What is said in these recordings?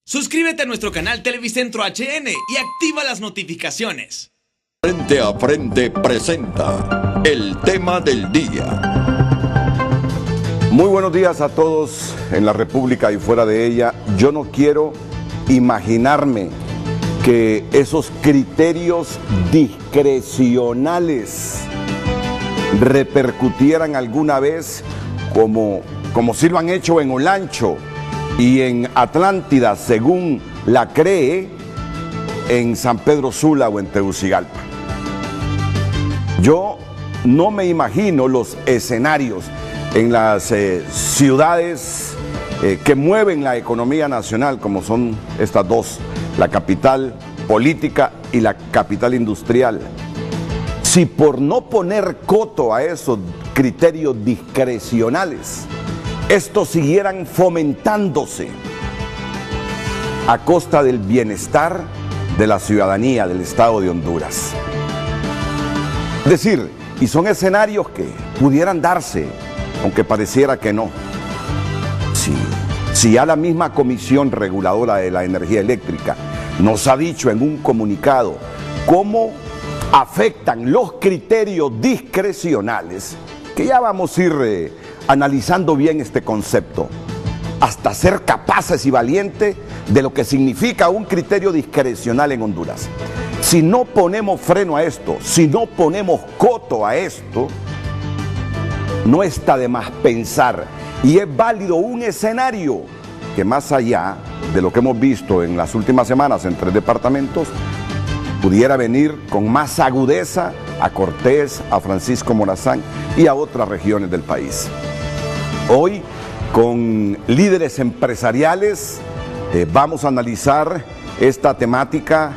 Suscríbete a nuestro canal Televicentro HN y activa las notificaciones. Frente a Frente presenta el tema del día. Muy buenos días a todos en la República y fuera de ella. Yo no quiero imaginarme que esos criterios discrecionales repercutieran alguna vez como sí lo han hecho en Olancho y en Atlántida, según la cree, en San Pedro Sula o en Tegucigalpa. Yo no me imagino los escenarios en las ciudades que mueven la economía nacional, como son estas dos, la capital política y la capital industrial. Si por no poner coto a esos criterios discrecionales, estos siguieran fomentándose a costa del bienestar de la ciudadanía del Estado de Honduras. Es decir, y son escenarios que pudieran darse, aunque pareciera que no. Si ya la misma Comisión Reguladora de la Energía Eléctrica nos ha dicho en un comunicado cómo afectan los criterios discrecionales, que ya vamos a ir analizando bien este concepto, hasta ser capaces y valientes de lo que significa un criterio discrecional en Honduras. Si no ponemos freno a esto, si no ponemos coto a esto, no está de más pensar, y es válido un escenario que, más allá de lo que hemos visto en las últimas semanas en 3 departamentos, pudiera venir con más agudeza a Cortés, a Francisco Morazán y a otras regiones del país. Hoy, con líderes empresariales, vamos a analizar esta temática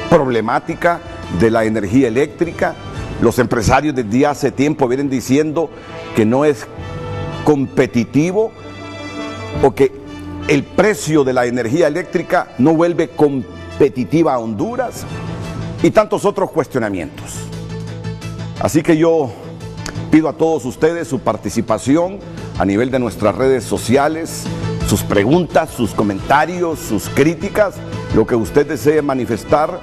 problemática de la energía eléctrica. Los empresarios desde hace tiempo vienen diciendo que no es competitivo o que el precio de la energía eléctrica no vuelve competitiva a Honduras y tantos otros cuestionamientos. Así que yo pido a todos ustedes su participación a nivel de nuestras redes sociales, sus preguntas, sus comentarios, sus críticas, lo que usted desee manifestar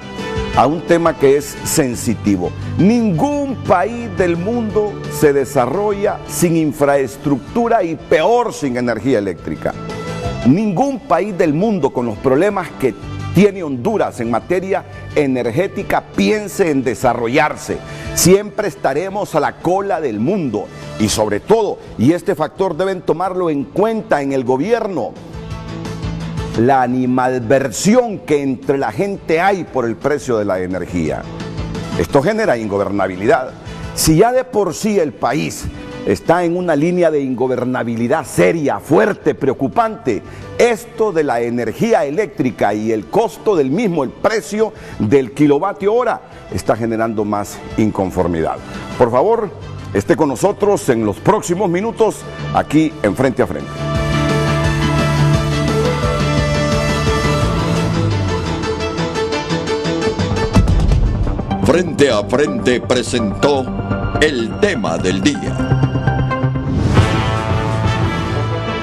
a un tema que es sensitivo. Ningún país del mundo se desarrolla sin infraestructura y peor sin energía eléctrica. Ningún país del mundo, con los problemas que tiene Honduras en materia energética, piense en desarrollarse. Siempre estaremos a la cola del mundo y sobre todo, y este factor deben tomarlo en cuenta en el gobierno, la animadversión que entre la gente hay por el precio de la energía. Esto genera ingobernabilidad. Si ya de por sí el país está en una línea de ingobernabilidad seria, fuerte, preocupante, esto de la energía eléctrica y el costo del mismo, el precio del kilovatio hora, está generando más inconformidad. Por favor, esté con nosotros en los próximos minutos aquí en Frente a Frente. Frente a Frente presentó el tema del día.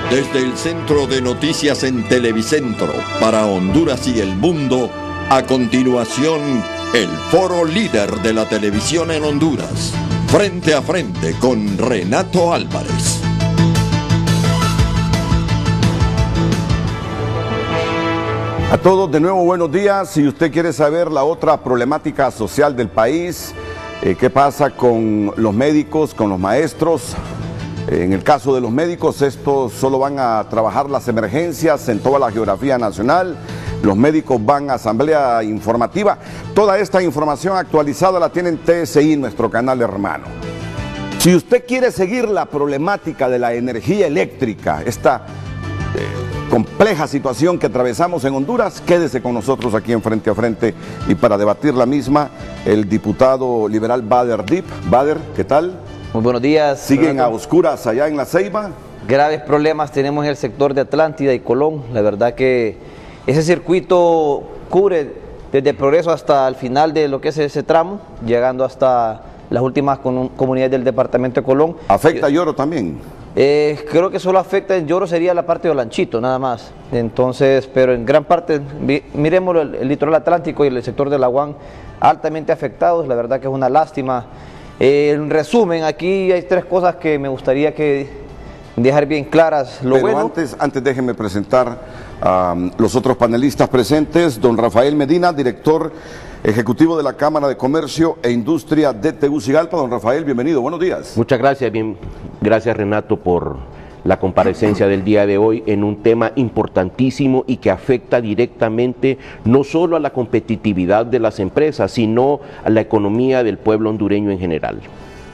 Desde el Centro de Noticias en Televicentro para Honduras y el mundo, a continuación, el foro líder de la televisión en Honduras. Frente a Frente con Renato Álvarez. A todos de nuevo buenos días. Si usted quiere saber la otra problemática social del país, qué pasa con los médicos, con los maestros. En el caso de los médicos, estos solo van a trabajar las emergencias en toda la geografía nacional. Los médicos van a asamblea informativa. Toda esta información actualizada la tiene en TSI, nuestro canal hermano. Si usted quiere seguir la problemática de la energía eléctrica, esta compleja situación que atravesamos en Honduras, quédese con nosotros aquí en Frente a Frente, y para debatir la misma, el diputado liberal Bader Dip. Bader, ¿qué tal? Muy buenos días. ¿Siguen Renato. a oscuras allá en La Ceiba? Graves problemas tenemos en el sector de Atlántida y Colón. La verdad que ese circuito cubre desde Progreso hasta el final de lo que es ese tramo, llegando hasta las últimas comunidades del departamento de Colón. ¿Afecta a Lloro también? Creo que solo afecta en Lloro sería la parte de Olanchito, nada más. Entonces, pero en gran parte, miremos el litoral atlántico y el sector de la UAN altamente afectados. La verdad que es una lástima. En resumen, aquí hay tres cosas que me gustaría dejar bien claras. Pero antes déjenme presentar a los otros panelistas presentes. Don Rafael Medina, director ejecutivo de la Cámara de Comercio e Industria de Tegucigalpa. Don Rafael, bienvenido, buenos días. Muchas gracias, gracias Renato por la comparecencia del día de hoy en un tema importantísimo y que afecta directamente no solo a la competitividad de las empresas, sino a la economía del pueblo hondureño en general.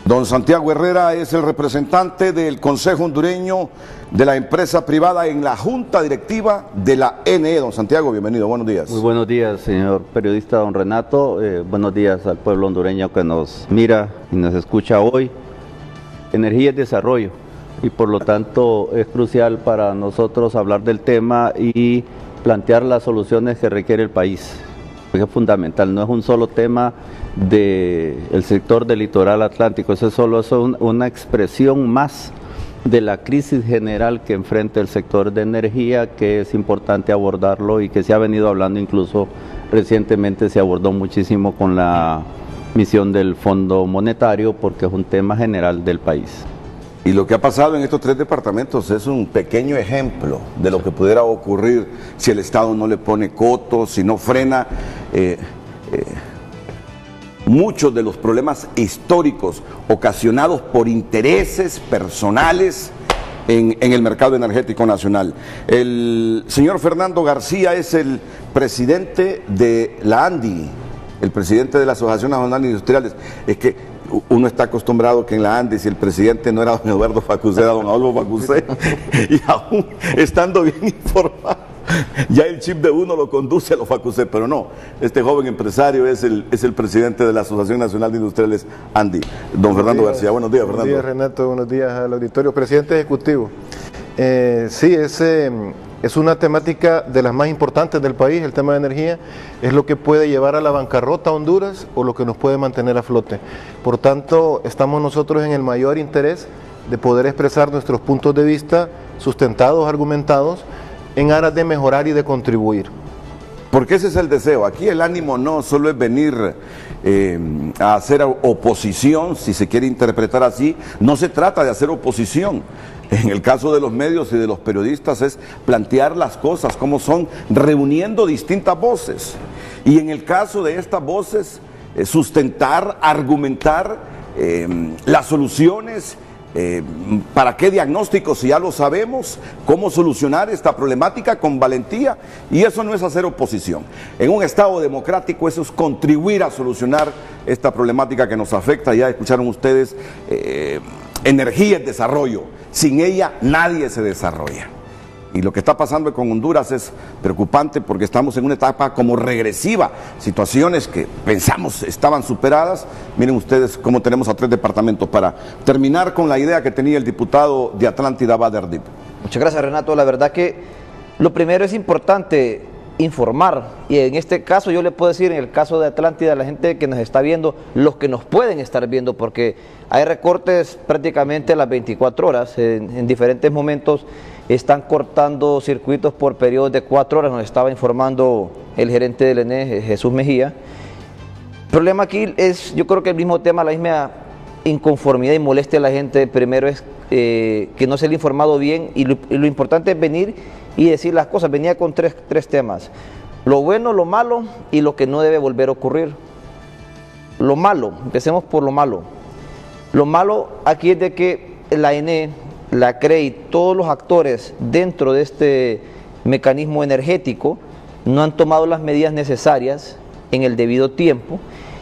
Don Santiago Herrera es el representante del Consejo Hondureño de la empresa privada en la Junta Directiva de la NE. Don Santiago, bienvenido, buenos días. Muy buenos días, señor periodista don Renato. Buenos días al pueblo hondureño que nos mira y nos escucha hoy. Energía es desarrollo y por lo tanto es crucial para nosotros hablar del tema y plantear las soluciones que requiere el país. Es fundamental, no es un solo tema del sector del litoral atlántico, eso solo es una expresión más de la crisis general que enfrenta el sector de energía, que es importante abordarlo y que se ha venido hablando, incluso recientemente se abordó muchísimo con la misión del Fondo Monetario, porque es un tema general del país. Y lo que ha pasado en estos tres departamentos es un pequeño ejemplo de lo que pudiera ocurrir si el Estado no le pone coto, si no frena muchos de los problemas históricos ocasionados por intereses personales en el mercado energético nacional. El señor Fernando García es el presidente de la ANDI, el presidente de la Asociación Nacional de Industriales. Es que uno está acostumbrado que en la ANDI, si el presidente no era don Eduardo Facusé, era don Adolfo Facusé, y aún estando bien informado, ya el chip de uno lo conduce a los Facusé, pero no, este joven empresario es el presidente de la Asociación Nacional de Industriales ANDI. Don Fernando García, buenos días, Fernando. Buenos días, Renato, buenos días al auditorio. Presidente ejecutivo, sí, es una temática de las más importantes del país. El tema de energía es lo que puede llevar a la bancarrota a Honduras o lo que nos puede mantener a flote. Por tanto, estamos nosotros en el mayor interés de poder expresar nuestros puntos de vista sustentados, argumentados, en aras de mejorar y de contribuir. Porque ese es el deseo. Aquí el ánimo no solo es venir a hacer oposición, si se quiere interpretar así. No se trata de hacer oposición. En el caso de los medios y de los periodistas es plantear las cosas como son, reuniendo distintas voces. Y en el caso de estas voces, sustentar, argumentar las soluciones. ¿Para qué diagnóstico si ya lo sabemos? ¿Cómo solucionar esta problemática con valentía? Y eso no es hacer oposición. En un Estado democrático eso es contribuir a solucionar esta problemática que nos afecta. Ya escucharon ustedes, energía es desarrollo. Sin ella nadie se desarrolla. Y lo que está pasando con Honduras es preocupante porque estamos en una etapa como regresiva, situaciones que pensamos estaban superadas. Miren ustedes cómo tenemos a tres departamentos. Para terminar con la idea que tenía el diputado de Atlántida, Bader Dip. Muchas gracias, Renato. La verdad que lo primero es importante informar, y en este caso yo le puedo decir, en el caso de Atlántida, la gente que nos está viendo, los que nos pueden estar viendo, porque hay recortes prácticamente a las 24 horas, en diferentes momentos están cortando circuitos por periodos de 4 horas, nos estaba informando el gerente del ENE, Jesús Mejía. El problema aquí es, yo creo que el mismo tema, la misma inconformidad y molestia a la gente, primero es que no se le ha informado bien, y lo importante es venir y decir las cosas. Venía con tres temas: lo bueno, lo malo y lo que no debe volver a ocurrir. Lo malo, empecemos por lo malo. Lo malo aquí es de que la ENE, la CRE y todos los actores dentro de este mecanismo energético no han tomado las medidas necesarias en el debido tiempo,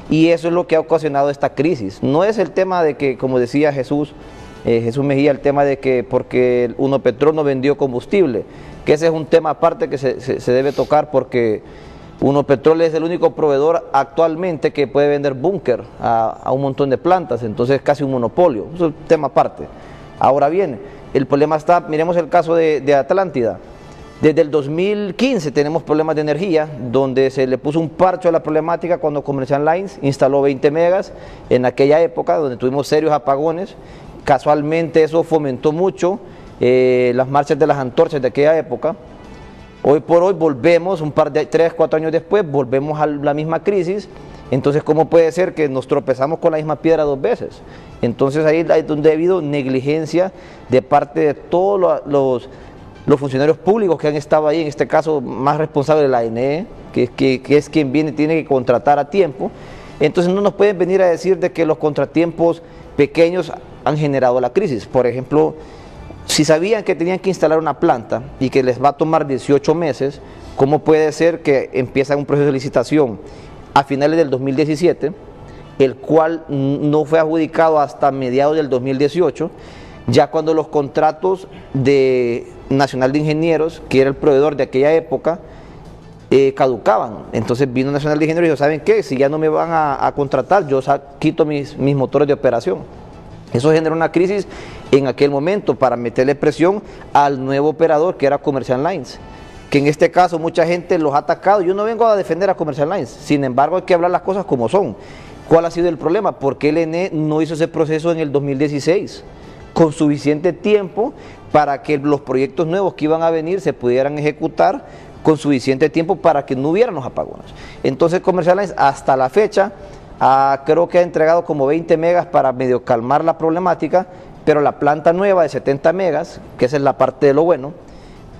y eso es lo que ha ocasionado esta crisis. No es el tema de que, como decía Jesús Mejía, el tema de que porque Unopetrol no vendió combustible, que ese es un tema aparte que se debe tocar, porque Unopetrol es el único proveedor actualmente que puede vender búnker a un montón de plantas, entonces es casi un monopolio. Eso es un tema aparte. Ahora bien, el problema está, miremos el caso de Atlántida. Desde el 2015 tenemos problemas de energía, donde se le puso un parche a la problemática cuando Comercial Lines instaló 20 megas en aquella época, donde tuvimos serios apagones, Casualmente eso fomentó mucho las marchas de las antorchas de aquella época. Hoy por hoy volvemos, 3, 4 años después, volvemos a la misma crisis. Entonces, ¿cómo puede ser que nos tropezamos con la misma piedra 2 veces? Entonces ahí es donde ha habido negligencia de parte de todos los funcionarios públicos que han estado ahí, en este caso más responsable de la ANE, que es quien tiene que contratar a tiempo. Entonces no nos pueden venir a decir de que los contratiempos pequeños han generado la crisis. Por ejemplo, si sabían que tenían que instalar una planta y que les va a tomar 18 meses, ¿cómo puede ser que empiezan un proceso de licitación a finales del 2017, el cual no fue adjudicado hasta mediados del 2018, ya cuando los contratos de Nacional de Ingenieros, que era el proveedor de aquella época, caducaban? Entonces vino Nacional de Ingenieros y dijo, ¿saben qué? Si ya no me van a contratar, yo quito mis motores de operación. Eso generó una crisis en aquel momento para meterle presión al nuevo operador, que era Commercial Lines, que en este caso mucha gente los ha atacado. Yo no vengo a defender a Commercial Lines, sin embargo hay que hablar las cosas como son. ¿Cuál ha sido el problema? ¿Por qué el ENE no hizo ese proceso en el 2016? Con suficiente tiempo para que los proyectos nuevos que iban a venir se pudieran ejecutar con suficiente tiempo para que no hubieran los apagones. Entonces Commercial Lines hasta la fecha creo que ha entregado como 20 megas para medio calmar la problemática, pero la planta nueva de 70 megas, que esa es la parte de lo bueno,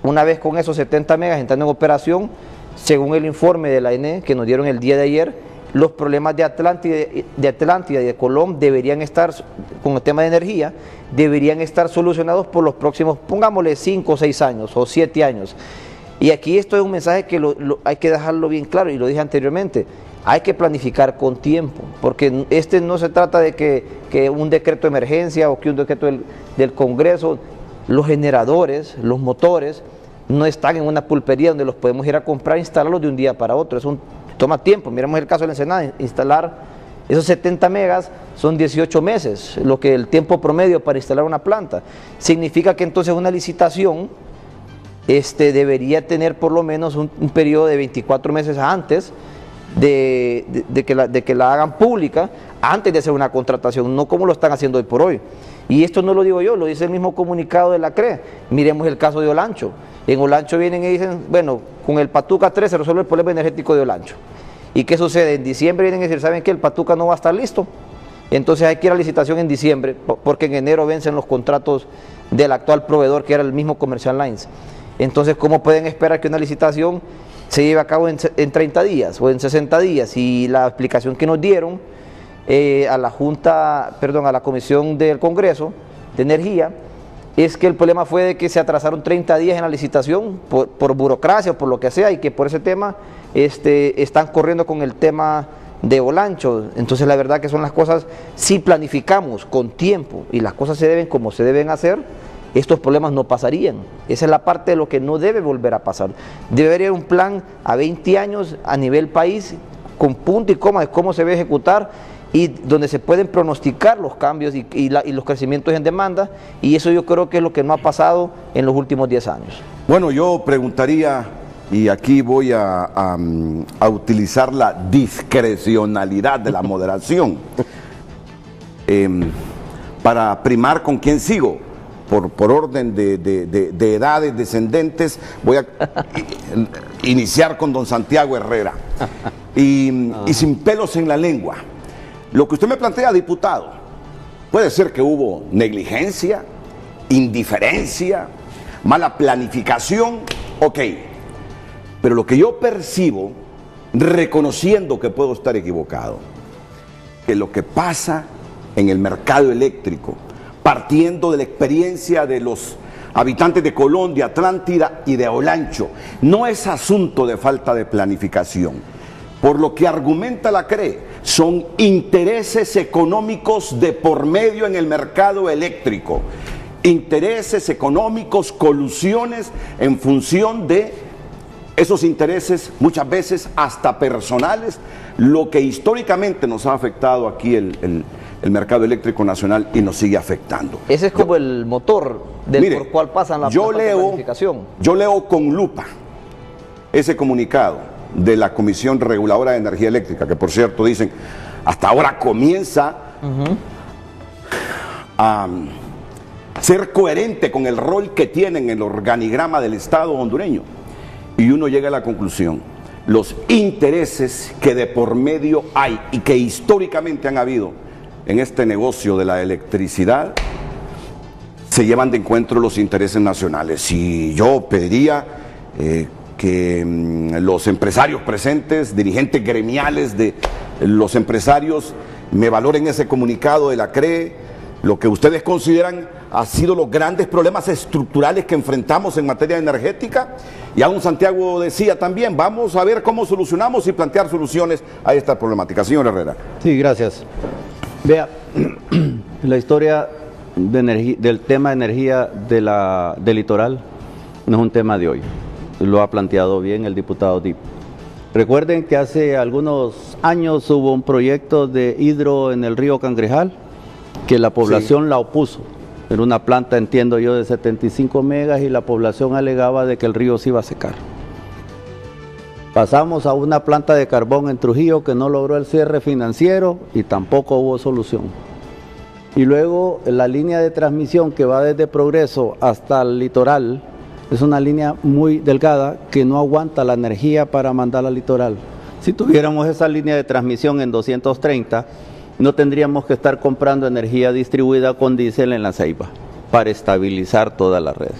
una vez con esos 70 megas entrando en operación, según el informe de la ANE que nos dieron el día de ayer, los problemas de Atlántida y de Colón deberían estar, con el tema de energía, deberían estar solucionados por los próximos, pongámosle 5 o 6 años o 7 años. Y aquí esto es un mensaje que hay que dejarlo bien claro, y lo dije anteriormente, hay que planificar con tiempo, porque no se trata de que un decreto de emergencia o que un decreto del Congreso, los generadores, los motores, no están en una pulpería donde los podemos ir a comprar e instalarlos de un día para otro. Toma tiempo. Miremos el caso de la Ensenada, instalar esos 70 megas son 18 meses, lo que el tiempo promedio para instalar una planta. Significa que entonces una licitación debería tener por lo menos un periodo de 24 meses antes de que la hagan pública, antes de hacer una contratación, no como lo están haciendo hoy por hoy. Y esto no lo digo yo, lo dice el mismo comunicado de la CRE. Miremos el caso de Olancho. En Olancho vienen y dicen, bueno, con el Patuca 3 se resuelve el problema energético de Olancho. ¿Y qué sucede? En diciembre vienen a decir, ¿saben qué? El Patuca no va a estar listo. Entonces hay que ir a licitación en diciembre, porque en enero vencen los contratos del actual proveedor, que era el mismo Commercial Lines. Entonces, ¿cómo pueden esperar que una licitación se lleve a cabo en 30 días o en 60 días? Y la explicación que nos dieron a la Comisión del Congreso de Energía, es que el problema fue de que se atrasaron 30 días en la licitación por burocracia o por lo que sea, y que por ese tema están corriendo con el tema de Olancho. Entonces la verdad que son las cosas, si planificamos con tiempo y las cosas se deben como se deben hacer, estos problemas no pasarían. Esa es la parte de lo que no debe volver a pasar. Debería haber un plan a 20 años a nivel país, con punto y coma de cómo se debe ejecutar, y donde se pueden pronosticar los cambios y los crecimientos en demanda, y eso yo creo que es lo que no ha pasado en los últimos 10 años. Bueno, yo preguntaría, y aquí voy a utilizar la discrecionalidad de la moderación, para primar con quién sigo, por orden de edades descendentes, voy a iniciar con don Santiago Herrera, y sin pelos en la lengua. Lo que usted me plantea, diputado, puede ser que hubo negligencia, indiferencia, mala planificación, ok, pero lo que yo percibo, reconociendo que puedo estar equivocado, que lo que pasa en el mercado eléctrico, partiendo de la experiencia de los habitantes de Colón, de Atlántida y de Olancho, no es asunto de falta de planificación. Por lo que argumenta la CRE, son intereses económicos de por medio en el mercado eléctrico. Intereses económicos, colusiones en función de esos intereses, muchas veces hasta personales, lo que históricamente nos ha afectado aquí el mercado eléctrico nacional y nos sigue afectando. Ese es como el motor por cual pasan la planificación. Yo leo con lupa ese comunicado de la Comisión Reguladora de Energía Eléctrica, que por cierto dicen, hasta ahora comienza a ser coherente con el rol que tiene en el organigrama del Estado hondureño. Y uno llega a la conclusión, los intereses que de por medio hay y que históricamente han habido en este negocio de la electricidad, se llevan de encuentro los intereses nacionales. Y yo pediría que los empresarios presentes, dirigentes gremiales de los empresarios, me valoren ese comunicado de la CRE, lo que ustedes consideran ha sido los grandes problemas estructurales que enfrentamos en materia energética. Y aún Santiago decía también, vamos a ver cómo solucionamos y plantear soluciones a esta problemática. Señor Herrera. Sí, gracias. Vea, la historia de del tema de energía del litoral no es un tema de hoy. Lo ha planteado bien el diputado Dip. Recuerden que hace algunos años hubo un proyecto de hidro en el río Cangrejal que la población la opuso. Era una planta, entiendo yo, de 75 megas y la población alegaba de que el río se iba a secar. Pasamos a una planta de carbón en Trujillo que no logró el cierre financiero y tampoco hubo solución. Y luego la línea de transmisión que va desde Progreso hasta el litoral es una línea muy delgada que no aguanta la energía para mandarla al litoral. Si tuviéramos esa línea de transmisión en 230, no tendríamos que estar comprando energía distribuida con diésel en La Ceiba para estabilizar toda la red.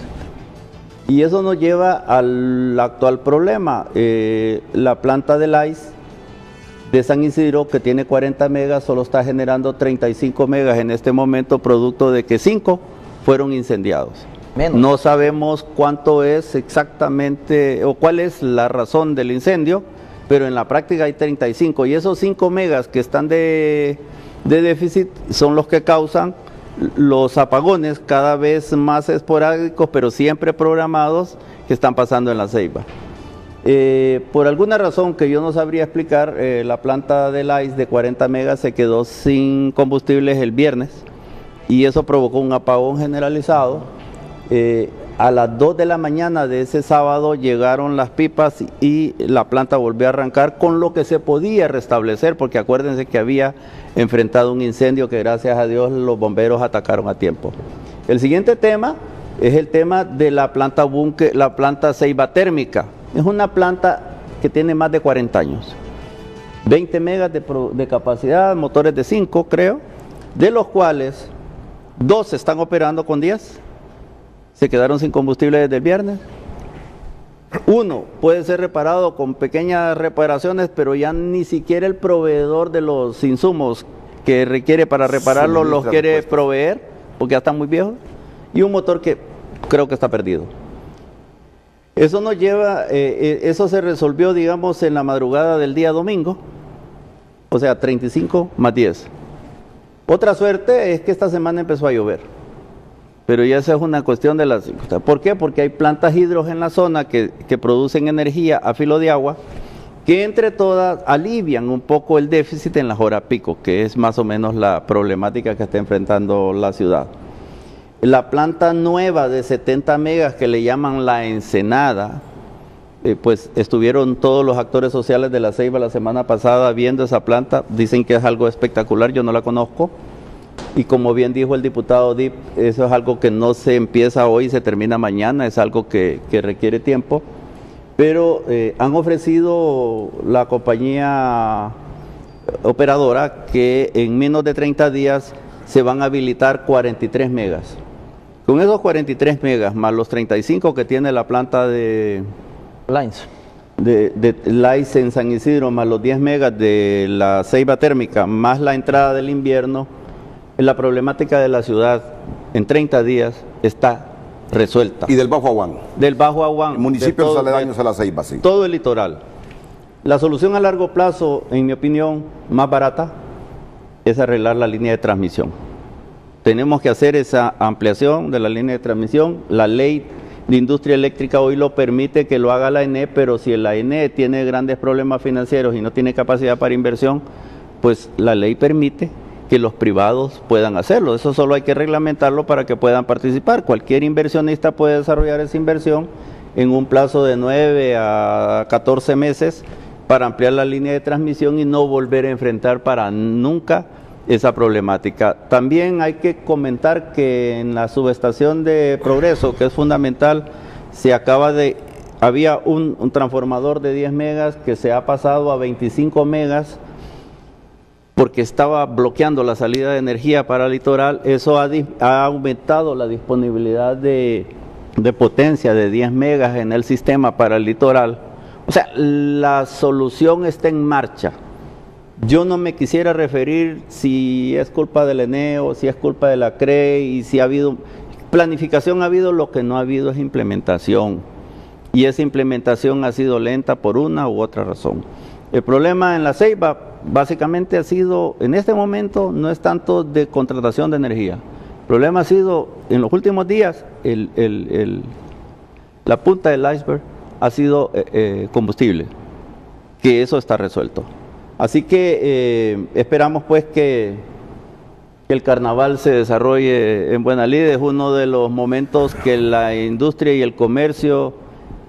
Y eso nos lleva al actual problema. La planta del ICE de San Isidro, que tiene 40 megas, solo está generando 35 megas en este momento, producto de que 5 fueron incendiados. Menos. No sabemos cuánto es exactamente o cuál es la razón del incendio, pero en la práctica hay 35 y esos 5 megas que están de déficit son los que causan los apagones cada vez más esporádicos, pero siempre programados, que están pasando en La Ceiba. Por alguna razón que yo no sabría explicar, la planta del ICE de 40 megas se quedó sin combustibles el viernes y eso provocó un apagón generalizado. A las 2 de la mañana de ese sábado llegaron las pipas y la planta volvió a arrancar con lo que se podía restablecer, porque acuérdense que había enfrentado un incendio que gracias a Dios los bomberos atacaron a tiempo. El siguiente tema es el tema de la planta Bunque, la planta Ceiba térmica. Es una planta que tiene más de 40 años, 20 megas de capacidad, motores de 5 creo, de los cuales 2 están operando con 10. Se quedaron sin combustible desde el viernes. 1 puede ser reparado con pequeñas reparaciones, pero ya ni siquiera el proveedor de los insumos que requiere para repararlo los quiere proveer, porque ya están muy viejos. Y un motor que creo que está perdido. Eso nos lleva, eso se resolvió, digamos, en la madrugada del día domingo, o sea, 35 más 10. Otra suerte es que esta semana empezó a llover. Pero ya esa es una cuestión de las circunstancias. ¿Por qué? Porque hay plantas hidros en la zona que producen energía a filo de agua, que entre todas alivian un poco el déficit en las horas pico, que es más o menos la problemática que está enfrentando la ciudad. La planta nueva de 70 megas que le llaman La Ensenada, pues estuvieron todos los actores sociales de La Ceiba la semana pasada viendo esa planta, dicen que es algo espectacular, yo no la conozco. Y como bien dijo el diputado Dip, eso es algo que no se empieza hoy y se termina mañana, es algo que requiere tiempo. Pero han ofrecido la compañía operadora que en menos de 30 días se van a habilitar 43 megas. Con esos 43 megas más los 35 que tiene la planta de Lines en San Isidro, más los 10 megas de la Ceiba térmica, más la entrada del invierno, la problemática de la ciudad en 30 días está resuelta. ¿Y del Bajo Aguán? Del Bajo Aguán. Municipios aledaños a La Ceiba, sí. Todo el litoral. La solución a largo plazo, en mi opinión, más barata, es arreglar la línea de transmisión. Tenemos que hacer esa ampliación de la línea de transmisión. La ley de industria eléctrica hoy lo permite que lo haga la ENE, pero si la ENE tiene grandes problemas financieros y no tiene capacidad para inversión, pues la ley permite que los privados puedan hacerlo. Eso solo hay que reglamentarlo para que puedan participar. Cualquier inversionista puede desarrollar esa inversión en un plazo de 9 a 14 meses para ampliar la línea de transmisión y no volver a enfrentar para nunca esa problemática. También hay que comentar que en la subestación de Progreso, que es fundamental, había un transformador de 10 megas que se ha pasado a 25 megas porque estaba bloqueando la salida de energía para el litoral. Eso ha aumentado la disponibilidad de potencia de 10 megas en el sistema para el litoral. O sea, la solución está en marcha. Yo no me quisiera referir si es culpa del ENEO, si es culpa de la CRE y si ha habido planificación. Ha habido, lo que no ha habido es implementación, y esa implementación ha sido lenta por una u otra razón. El problema en La Ceiba básicamente ha sido, en este momento, no es tanto de contratación de energía. El problema ha sido, en los últimos días, la punta del iceberg ha sido combustible, que eso está resuelto. Así que esperamos pues que el carnaval se desarrolle en buena lid. Es uno de los momentos que la industria y el comercio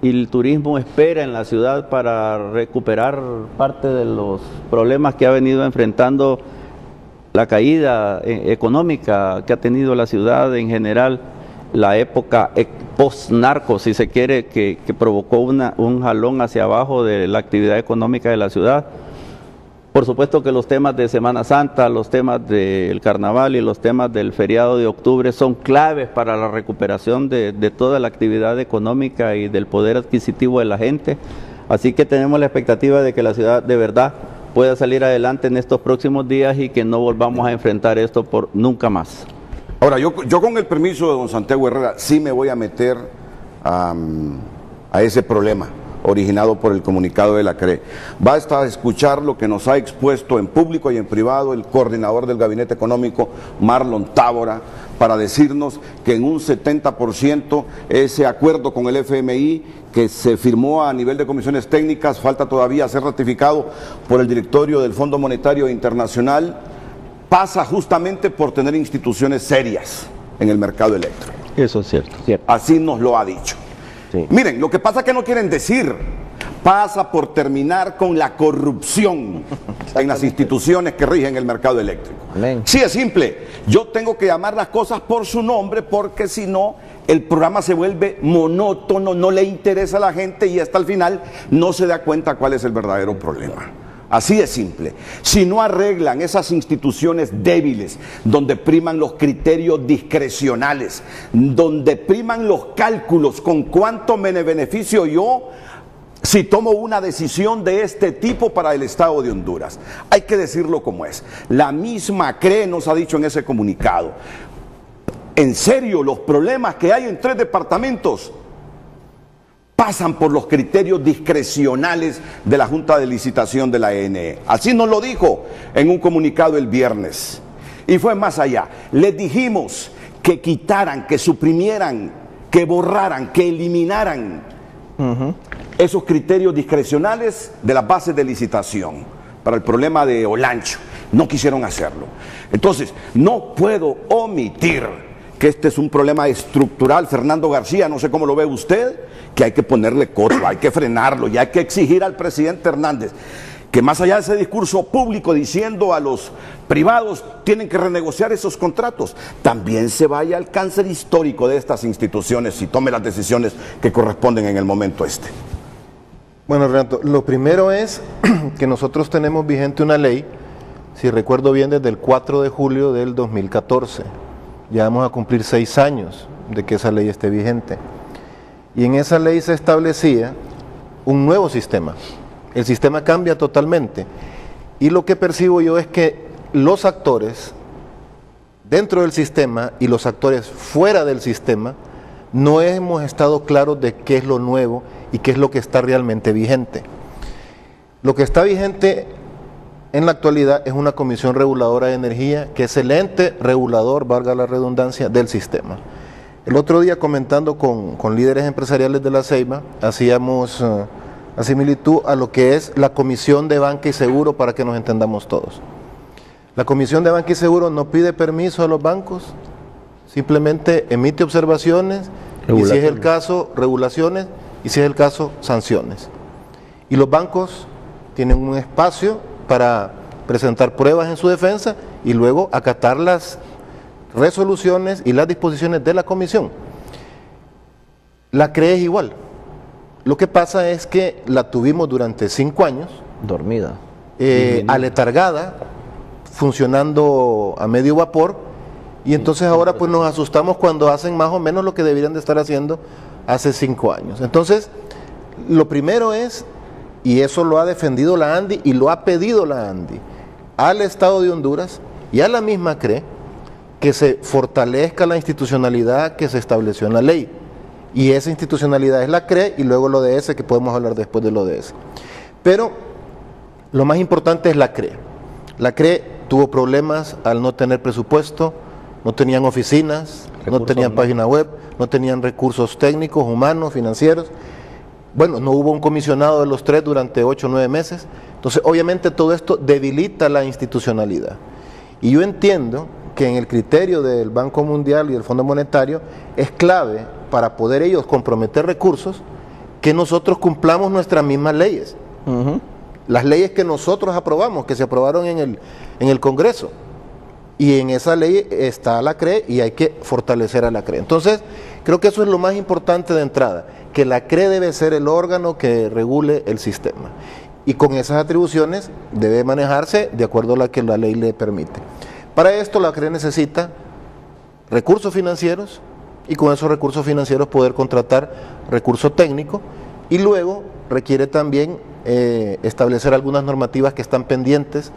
y el turismo espera en la ciudad para recuperar parte de los problemas que ha venido enfrentando la caída económica que ha tenido la ciudad en general, la época post-narco, si se quiere, que provocó un jalón hacia abajo de la actividad económica de la ciudad. Por supuesto que los temas de Semana Santa, los temas del carnaval y los temas del feriado de octubre son claves para la recuperación de toda la actividad económica y del poder adquisitivo de la gente. Así que tenemos la expectativa de que la ciudad de verdad pueda salir adelante en estos próximos días y que no volvamos a enfrentar esto por nunca más. Ahora, yo con el permiso de don Santiago Herrera sí me voy a meter a ese problema originado por el comunicado de la CRE. Basta escuchar lo que nos ha expuesto en público y en privado el coordinador del Gabinete Económico, Marlon Tábora, para decirnos que en un 70% ese acuerdo con el FMI que se firmó a nivel de comisiones técnicas falta todavía ser ratificado por el directorio del Fondo Monetario Internacional, pasa justamente por tener instituciones serias en el mercado eléctrico. Eso es cierto. Así nos lo ha dicho. Sí. Miren, lo que pasa es que no quieren decir, pasa por terminar con la corrupción en las instituciones que rigen el mercado eléctrico. Amén. Sí, es simple, yo tengo que llamar las cosas por su nombre porque si no, el programa se vuelve monótono, no le interesa a la gente y hasta el final no se da cuenta cuál es el verdadero problema. Así de simple. Si no arreglan esas instituciones débiles, donde priman los criterios discrecionales, donde priman los cálculos con cuánto me beneficio yo si tomo una decisión de este tipo para el Estado de Honduras. Hay que decirlo como es. La misma CRE nos ha dicho en ese comunicado. En serio, los problemas que hay en 3 departamentos pasan por los criterios discrecionales de la Junta de Licitación de la ENE. Así nos lo dijo en un comunicado el viernes. Y fue más allá. Les dijimos que quitaran, que suprimieran, que borraran, que eliminaran esos criterios discrecionales de las bases de licitación para el problema de Olancho. No quisieron hacerlo. Entonces, no puedo omitir que este es un problema estructural. Fernando García, no sé cómo lo ve usted, que hay que ponerle coto, hay que frenarlo y hay que exigir al presidente Hernández que más allá de ese discurso público diciendo a los privados tienen que renegociar esos contratos, también se vaya al cáncer histórico de estas instituciones y tome las decisiones que corresponden en el momento este. Bueno, Renato, lo primero es que nosotros tenemos vigente una ley, si recuerdo bien, desde el 4 de julio del 2014. Ya vamos a cumplir 6 años de que esa ley esté vigente. Y en esa ley se establecía un nuevo sistema. El sistema cambia totalmente. Y lo que percibo yo es que los actores dentro del sistema y los actores fuera del sistema no hemos estado claros de qué es lo nuevo y qué es lo que está realmente vigente. Lo que está vigente en la actualidad es una comisión reguladora de energía, que es el ente regulador, valga la redundancia, del sistema. El otro día, comentando con líderes empresariales de La Ceiba, hacíamos la similitud a lo que es la Comisión de Banca y Seguro, para que nos entendamos todos. La Comisión de Banca y Seguro no pide permiso a los bancos, simplemente emite observaciones, y si es el caso, regulaciones, y si es el caso, sanciones. Y los bancos tienen un espacio para presentar pruebas en su defensa y luego acatar las resoluciones y las disposiciones de la comisión. La CRE es igual. Lo que pasa es que la tuvimos durante 5 años. Dormida. Aletargada, funcionando a medio vapor, y entonces ahora pues nos asustamos cuando hacen más o menos lo que deberían de estar haciendo hace 5 años. Entonces, lo primero es, y eso lo ha defendido la ANDI y lo ha pedido la ANDI al Estado de Honduras y a la misma CRE, que se fortalezca la institucionalidad que se estableció en la ley. Y esa institucionalidad es la CRE y luego el ODS, que podemos hablar después del ODS. Pero lo más importante es la CRE. La CRE tuvo problemas al no tener presupuesto, no tenían oficinas, no tenían página web, no tenían recursos técnicos, humanos, financieros. Bueno, no hubo un comisionado de los 3 durante 8 o 9 meses. Entonces, obviamente todo esto debilita la institucionalidad. Y yo entiendo que en el criterio del Banco Mundial y del Fondo Monetario es clave para poder ellos comprometer recursos que nosotros cumplamos nuestras mismas leyes. Las leyes que nosotros aprobamos, que se aprobaron en el Congreso. Y en esa ley está la CRE y hay que fortalecer a la CRE. Entonces, creo que eso es lo más importante de entrada, que la CRE debe ser el órgano que regule el sistema. Y con esas atribuciones debe manejarse de acuerdo a lo que la ley le permite. Para esto la CRE necesita recursos financieros y con esos recursos financieros poder contratar recurso técnico, y luego requiere también establecer algunas normativas que están pendientes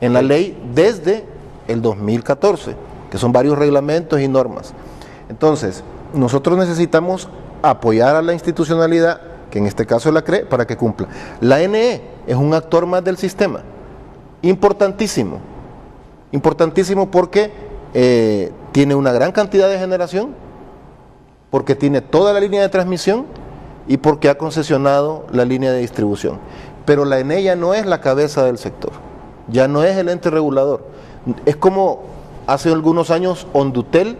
en la ley desde el 2014, que son varios reglamentos y normas. Entonces, nosotros necesitamos apoyar a la institucionalidad, que en este caso es la CRE, para que cumpla. La NE es un actor más del sistema, importantísimo porque tiene una gran cantidad de generación, porque tiene toda la línea de transmisión y porque ha concesionado la línea de distribución. Pero la NE ya no es la cabeza del sector, ya no es el ente regulador. Es como hace algunos años Hondutel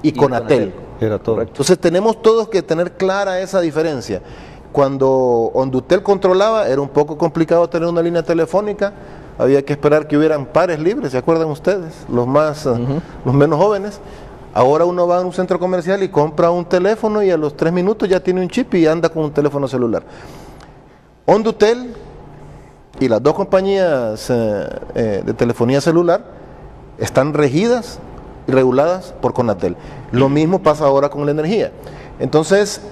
y Conatel. Era todo. Entonces tenemos todos que tener clara esa diferencia. Cuando Hondutel controlaba era un poco complicado tener una línea telefónica, había que esperar que hubieran pares libres, ¿se acuerdan ustedes? Los menos jóvenes. Ahora uno va a un centro comercial y compra un teléfono y a los 3 minutos ya tiene un chip y anda con un teléfono celular. Hondutel y las 2 compañías de telefonía celular están regidas y reguladas por Conatel. Lo mismo pasa ahora con la energía. Entonces,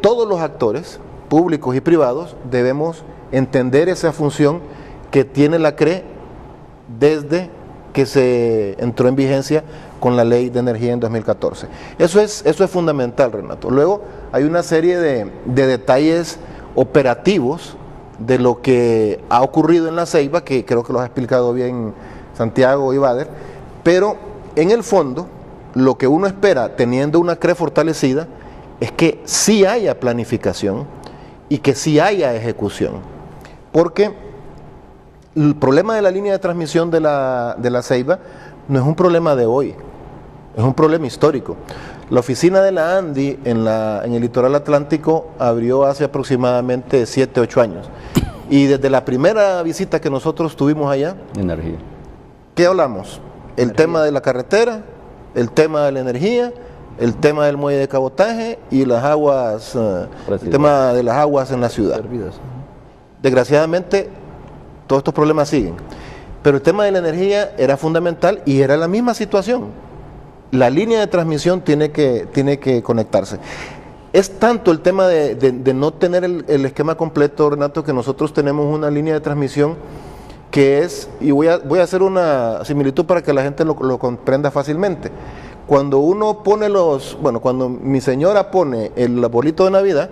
todos los actores, públicos y privados, debemos entender esa función que tiene la CRE desde que se entró en vigencia con la ley de energía en 2014. Eso es fundamental, Renato. Luego hay una serie de detalles operativos de lo que ha ocurrido en la Ceiba, que creo que lo ha explicado bien Santiago y Bader, pero en el fondo lo que uno espera teniendo una CRE fortalecida es que sí haya planificación y que sí haya ejecución, porque el problema de la línea de transmisión de la Ceiba no es un problema de hoy, es un problema histórico. La oficina de la ANDI en el litoral atlántico abrió hace aproximadamente 7, 8 años. Y desde la primera visita que nosotros tuvimos allá, Energía. ¿qué hablamos? El tema de la carretera, el tema de la energía, el tema del muelle de cabotaje y las aguas, el tema de las aguas en la ciudad. Desgraciadamente, todos estos problemas siguen. Pero el tema de la energía era fundamental y era la misma situación. La línea de transmisión tiene que conectarse. Es tanto el tema de no tener el esquema completo, Renato, que nosotros tenemos una línea de transmisión que es, y voy a hacer una similitud para que la gente lo comprenda fácilmente. Cuando uno pone cuando mi señora pone el arbolito de Navidad,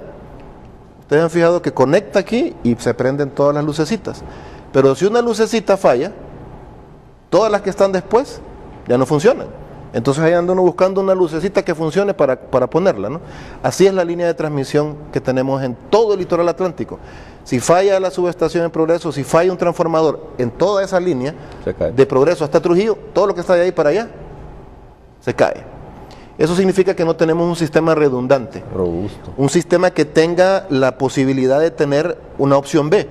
ustedes han fijado que conecta aquí y se prenden todas las lucecitas. Pero si una lucecita falla, todas las que están después ya no funcionan. Entonces ahí anda uno buscando una lucecita que funcione para ponerla, ¿no? Así es la línea de transmisión que tenemos en todo el litoral atlántico. Si falla la subestación en Progreso, si falla un transformador en toda esa línea de Progreso hasta Trujillo, todo lo que está de ahí para allá se cae. Eso significa que no tenemos un sistema redundante, robusto, un sistema que tenga la posibilidad de tener una opción B.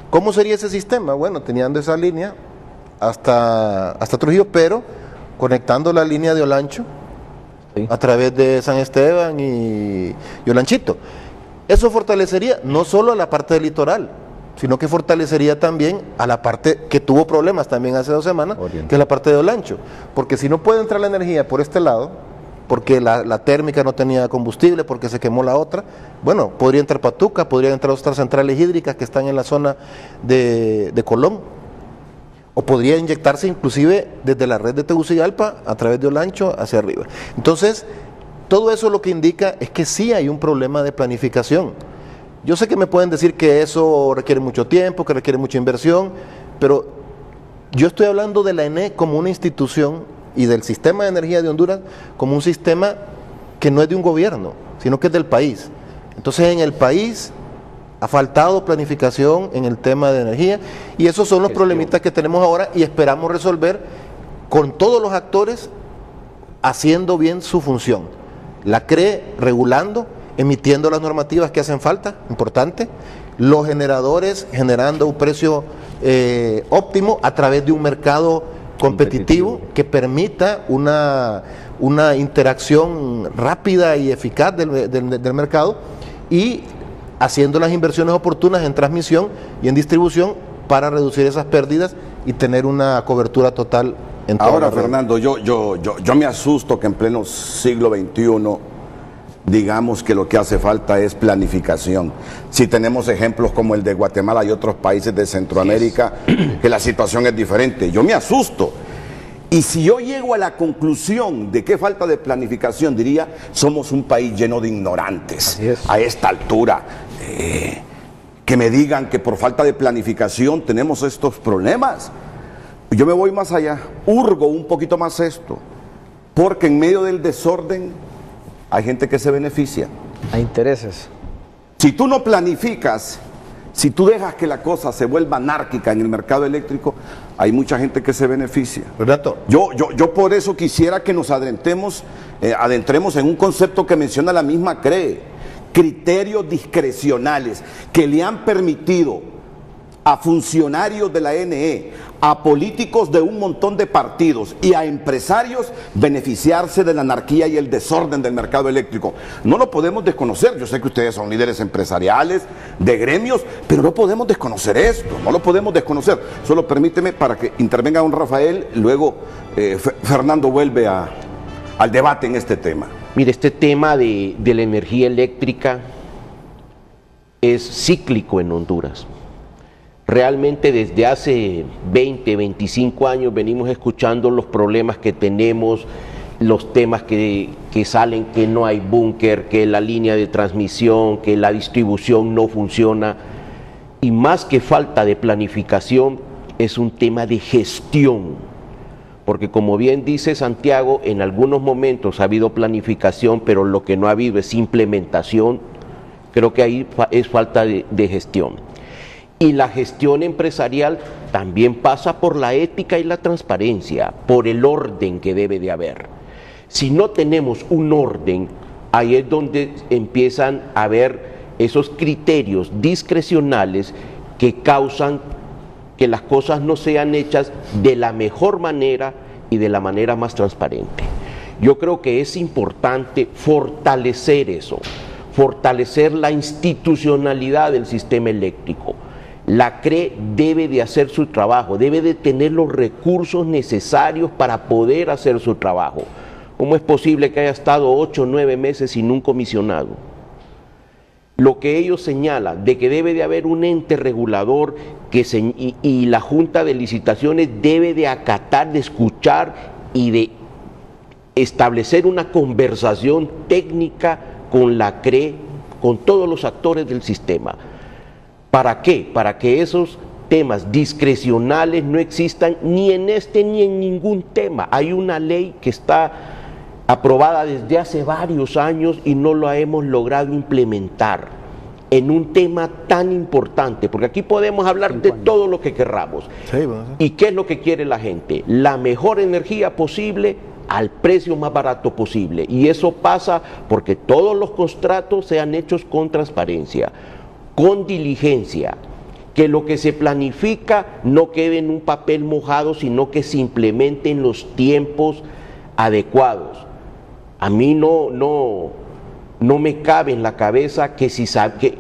¿Cómo sería ese sistema? Bueno, teniendo esa línea hasta Trujillo, pero conectando la línea de Olancho a través de San Esteban y Olanchito. Eso fortalecería no solo a la parte del litoral, sino que fortalecería también a la parte que tuvo problemas también hace 2 semanas, que es la parte de Olancho. Porque si no puede entrar la energía por este lado, porque la térmica no tenía combustible, porque se quemó la otra, bueno, podría entrar Patuca, podrían entrar otras centrales hídricas que están en la zona de Colón, o podría inyectarse inclusive desde la red de Tegucigalpa a través de Olancho hacia arriba. Entonces, todo eso lo que indica es que sí hay un problema de planificación. Yo sé que me pueden decir que eso requiere mucho tiempo, que requiere mucha inversión, pero yo estoy hablando de la ENE como una institución y del sistema de energía de Honduras como un sistema que no es de un gobierno, sino que es del país. Entonces, en el país ha faltado planificación en el tema de energía y esos son los problemitas que tenemos ahora y esperamos resolver con todos los actores haciendo bien su función. La CRE regulando, emitiendo las normativas que hacen falta, importante, los generadores generando un precio óptimo a través de un mercado competitivo que permita una interacción rápida y eficaz del mercado y haciendo las inversiones oportunas en transmisión y en distribución para reducir esas pérdidas y tener una cobertura total en toda Ahora, la red. Fernando, yo me asusto que en pleno siglo XXI digamos que lo que hace falta es planificación. Si tenemos ejemplos como el de Guatemala y otros países de Centroamérica, que la situación es diferente. Yo me asusto. Y si yo llego a la conclusión de que falta de planificación, diría, somos un país lleno de ignorantes. A esta altura, que me digan que por falta de planificación tenemos estos problemas. Yo me voy más allá, hurgo un poquito más esto, porque en medio del desorden hay gente que se beneficia. Hay intereses. Si tú no planificas, si tú dejas que la cosa se vuelva anárquica en el mercado eléctrico, hay mucha gente que se beneficia. Renato. Yo por eso quisiera que nos adentremos en un concepto que menciona la misma CRE, criterios discrecionales que le han permitido a funcionarios de la ENE, a políticos de un montón de partidos y a empresarios beneficiarse de la anarquía y el desorden del mercado eléctrico. No lo podemos desconocer. Yo sé que ustedes son líderes empresariales, de gremios, pero no podemos desconocer esto, no lo podemos desconocer. Solo permíteme para que intervenga don Rafael, luego Fernando vuelve al debate en este tema. Mire, este tema de la energía eléctrica es cíclico en Honduras. Realmente desde hace 20, 25 años venimos escuchando los problemas que tenemos, los temas que salen, que no hay búnker, que la línea de transmisión, que la distribución no funciona. Y más que falta de planificación, es un tema de gestión. Porque como bien dice Santiago, en algunos momentos ha habido planificación, pero lo que no ha habido es implementación. Creo que ahí es falta de gestión. Y la gestión empresarial también pasa por la ética y la transparencia, por el orden que debe de haber. Si no tenemos un orden, ahí es donde empiezan a haber esos criterios discrecionales que causan que las cosas no sean hechas de la mejor manera y de la manera más transparente. Yo creo que es importante fortalecer eso, fortalecer la institucionalidad del sistema eléctrico. La CRE debe de hacer su trabajo, debe de tener los recursos necesarios para poder hacer su trabajo. ¿Cómo es posible que haya estado 8 o 9 meses sin un comisionado? Lo que ellos señalan de que debe de haber un ente regulador y la Junta de Licitaciones debe de acatar, de escuchar y de establecer una conversación técnica con la CRE, con todos los actores del sistema. ¿Para qué? Para que esos temas discrecionales no existan ni en este ni en ningún tema. Hay una ley que está aprobada desde hace varios años y no lo hemos logrado implementar en un tema tan importante, porque aquí podemos hablar de todo lo que querramos. Sí, bueno, sí. ¿Y qué es lo que quiere la gente? La mejor energía posible al precio más barato posible. Y eso pasa porque todos los contratos sean hechos con transparencia, con diligencia, que lo que se planifica no quede en un papel mojado, sino que se implemente en los tiempos adecuados. A mí no me cabe en la cabeza que si sabe que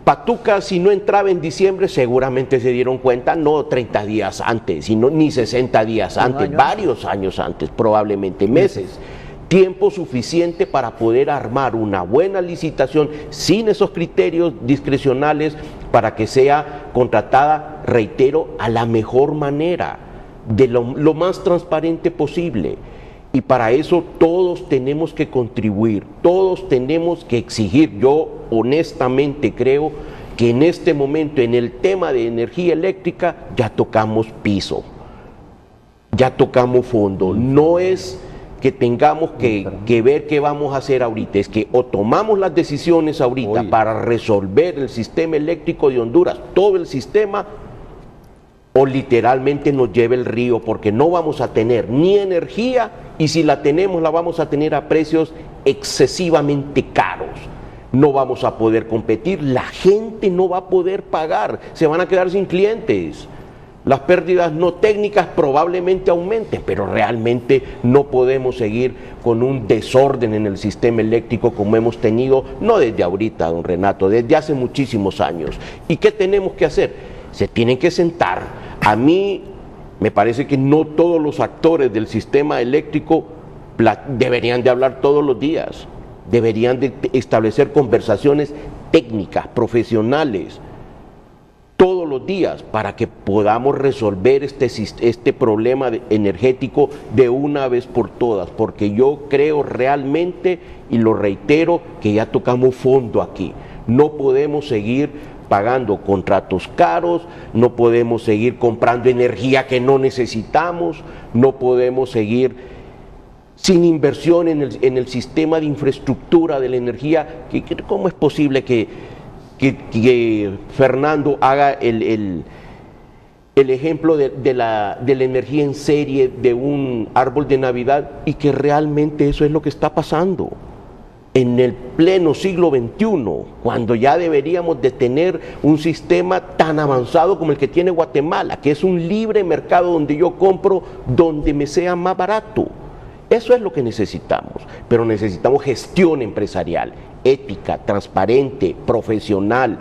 Patuca, si no entraba en diciembre, seguramente se dieron cuenta, no 30 días antes, sino ni 60 días antes, varios años antes, probablemente meses. Tiempo suficiente para poder armar una buena licitación sin esos criterios discrecionales para que sea contratada, reitero, a la mejor manera, de lo más transparente posible. Y para eso todos tenemos que contribuir, todos tenemos que exigir. Yo honestamente creo que en este momento, en el tema de energía eléctrica, ya tocamos piso, ya tocamos fondo. No es que tengamos que ver qué vamos a hacer ahorita, es que o tomamos las decisiones ahorita para resolver el sistema eléctrico de Honduras, todo el sistema, o literalmente nos lleve el río, porque no vamos a tener ni energía, y si la tenemos la vamos a tener a precios excesivamente caros. No vamos a poder competir, la gente no va a poder pagar, se van a quedar sin clientes. Las pérdidas no técnicas probablemente aumenten, pero realmente no podemos seguir con un desorden en el sistema eléctrico como hemos tenido, no desde ahorita, don Renato, desde hace muchísimos años. ¿Y qué tenemos que hacer? Se tienen que sentar. A mí me parece que no todos los actores del sistema eléctrico deberían de hablar todos los días, deberían de establecer conversaciones técnicas, profesionales, todos los días, para que podamos resolver este problema energético de una vez por todas, porque yo creo realmente, y lo reitero, que ya tocamos fondo aquí. No podemos seguir pagando contratos caros, no podemos seguir comprando energía que no necesitamos, no podemos seguir sin inversión en el sistema de infraestructura de la energía. ¿Cómo es posible que Fernando haga el ejemplo de la energía en serie de un árbol de Navidad y que realmente eso es lo que está pasando en el pleno siglo XXI, cuando ya deberíamos de tener un sistema tan avanzado como el que tiene Guatemala, que es un libre mercado donde yo compro donde me sea más barato? Eso es lo que necesitamos, pero necesitamos gestión empresarial, ética, transparente, profesional,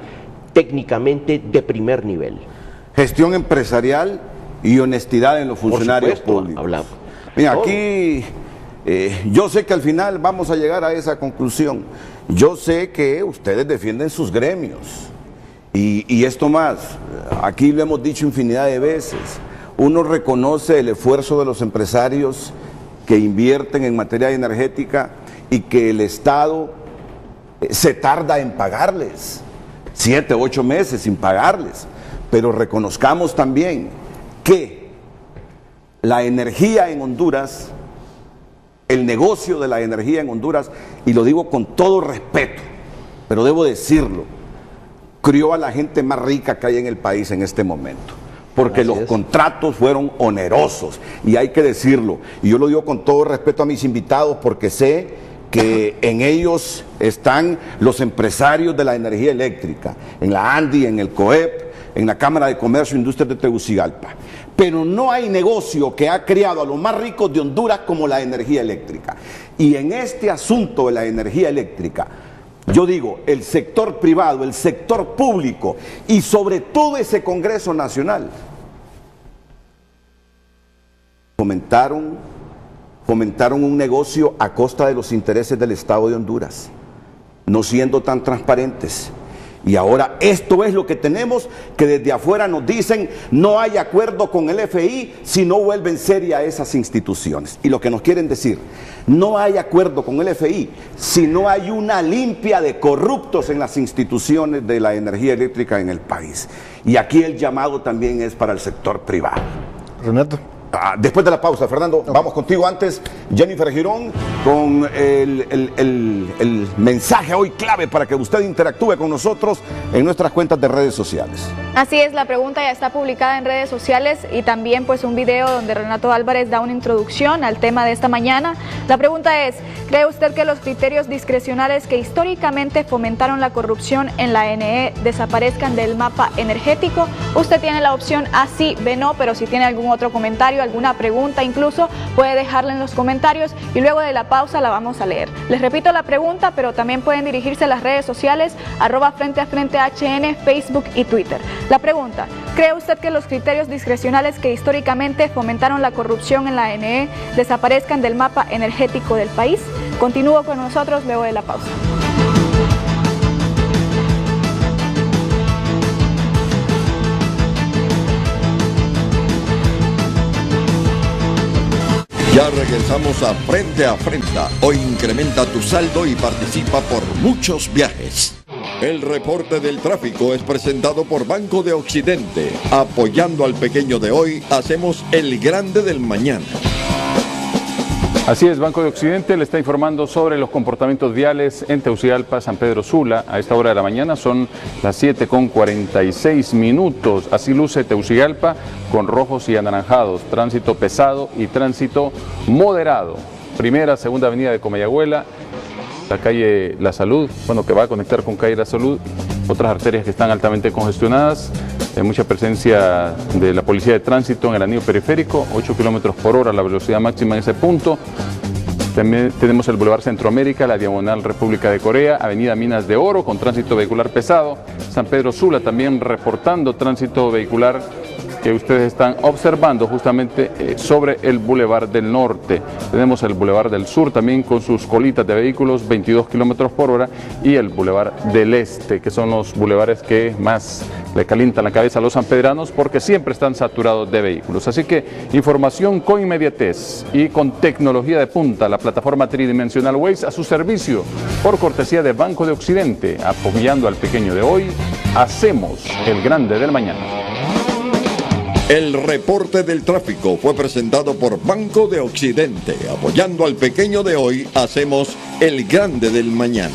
técnicamente de primer nivel. Gestión empresarial y honestidad en los funcionarios públicos. Hablamos. Mira, aquí yo sé que al final vamos a llegar a esa conclusión. Yo sé que ustedes defienden sus gremios y esto más, aquí lo hemos dicho infinidad de veces, uno reconoce el esfuerzo de los empresarios que invierten en materia energética y que el Estado se tarda en pagarles, 7, 8 meses sin pagarles, pero reconozcamos también que la energía en Honduras, el negocio de la energía en Honduras, y lo digo con todo respeto, pero debo decirlo, crió a la gente más rica que hay en el país en este momento, porque los contratos fueron onerosos, y hay que decirlo, y yo lo digo con todo respeto a mis invitados, porque sé que en ellos están los empresarios de la energía eléctrica, en la ANDI, en el COEP, en la Cámara de Comercio e Industria de Tegucigalpa. Pero no hay negocio que ha criado a los más ricos de Honduras como la energía eléctrica. Y en este asunto de la energía eléctrica, yo digo, el sector privado, el sector público y sobre todo ese Congreso Nacional fomentaron un negocio a costa de los intereses del Estado de Honduras, no siendo tan transparentes. Y ahora esto es lo que tenemos, que desde afuera nos dicen no hay acuerdo con el FI si no vuelven seria a esas instituciones. Y lo que nos quieren decir, no hay acuerdo con el FI si no hay una limpia de corruptos en las instituciones de la energía eléctrica en el país. Y aquí el llamado también es para el sector privado. Renato. después de la pausa, Fernando, vamos contigo antes, Jennifer Girón, con el mensaje hoy clave para que usted interactúe con nosotros en nuestras cuentas de redes sociales. Así es, la pregunta ya está publicada en redes sociales y también pues un video donde Renato Álvarez da una introducción al tema de esta mañana. La pregunta es, ¿cree usted que los criterios discrecionales que históricamente fomentaron la corrupción en la ANE desaparezcan del mapa energético? Usted tiene la opción A, sí, B, no, pero si tiene algún otro comentario, alguna pregunta incluso, puede dejarla en los comentarios y luego de la pausa la vamos a leer. Les repito la pregunta, pero también pueden dirigirse a las redes sociales, @FrenteAFrenteHN, Facebook y Twitter. La pregunta, ¿cree usted que los criterios discrecionales que históricamente fomentaron la corrupción en la ANE desaparezcan del mapa energético del país? Continúo con nosotros luego de la pausa. Ya regresamos a Frente a Frente. Hoy incrementa tu saldo y participa por muchos viajes. El reporte del tráfico es presentado por Banco de Occidente. Apoyando al pequeño de hoy, hacemos el grande del mañana. Así es, Banco de Occidente le está informando sobre los comportamientos viales en Tegucigalpa, San Pedro Sula. A esta hora de la mañana son las 7:46. Así luce Tegucigalpa con rojos y anaranjados, tránsito pesado y tránsito moderado. Primera, segunda avenida de Comayagüela, la calle La Salud, que va a conectar con calle La Salud, otras arterias que están altamente congestionadas. Mucha presencia de la policía de tránsito en el anillo periférico, 8 km/h la velocidad máxima en ese punto. También tenemos el Boulevard Centroamérica, la Diagonal República de Corea, Avenida Minas de Oro con tránsito vehicular pesado. San Pedro Sula también reportando tránsito vehicular que ustedes están observando justamente sobre el Boulevard del Norte. Tenemos el Boulevard del Sur también con sus colitas de vehículos, 22 km/h, y el Boulevard del Este, que son los bulevares que más le calientan la cabeza a los sanpedranos porque siempre están saturados de vehículos. Así que información con inmediatez y con tecnología de punta, la plataforma tridimensional Waze a su servicio, por cortesía de Banco de Occidente, apoyando al pequeño de hoy, hacemos el grande del mañana. El reporte del tráfico fue presentado por Banco de Occidente. Apoyando al pequeño de hoy, hacemos el grande del mañana.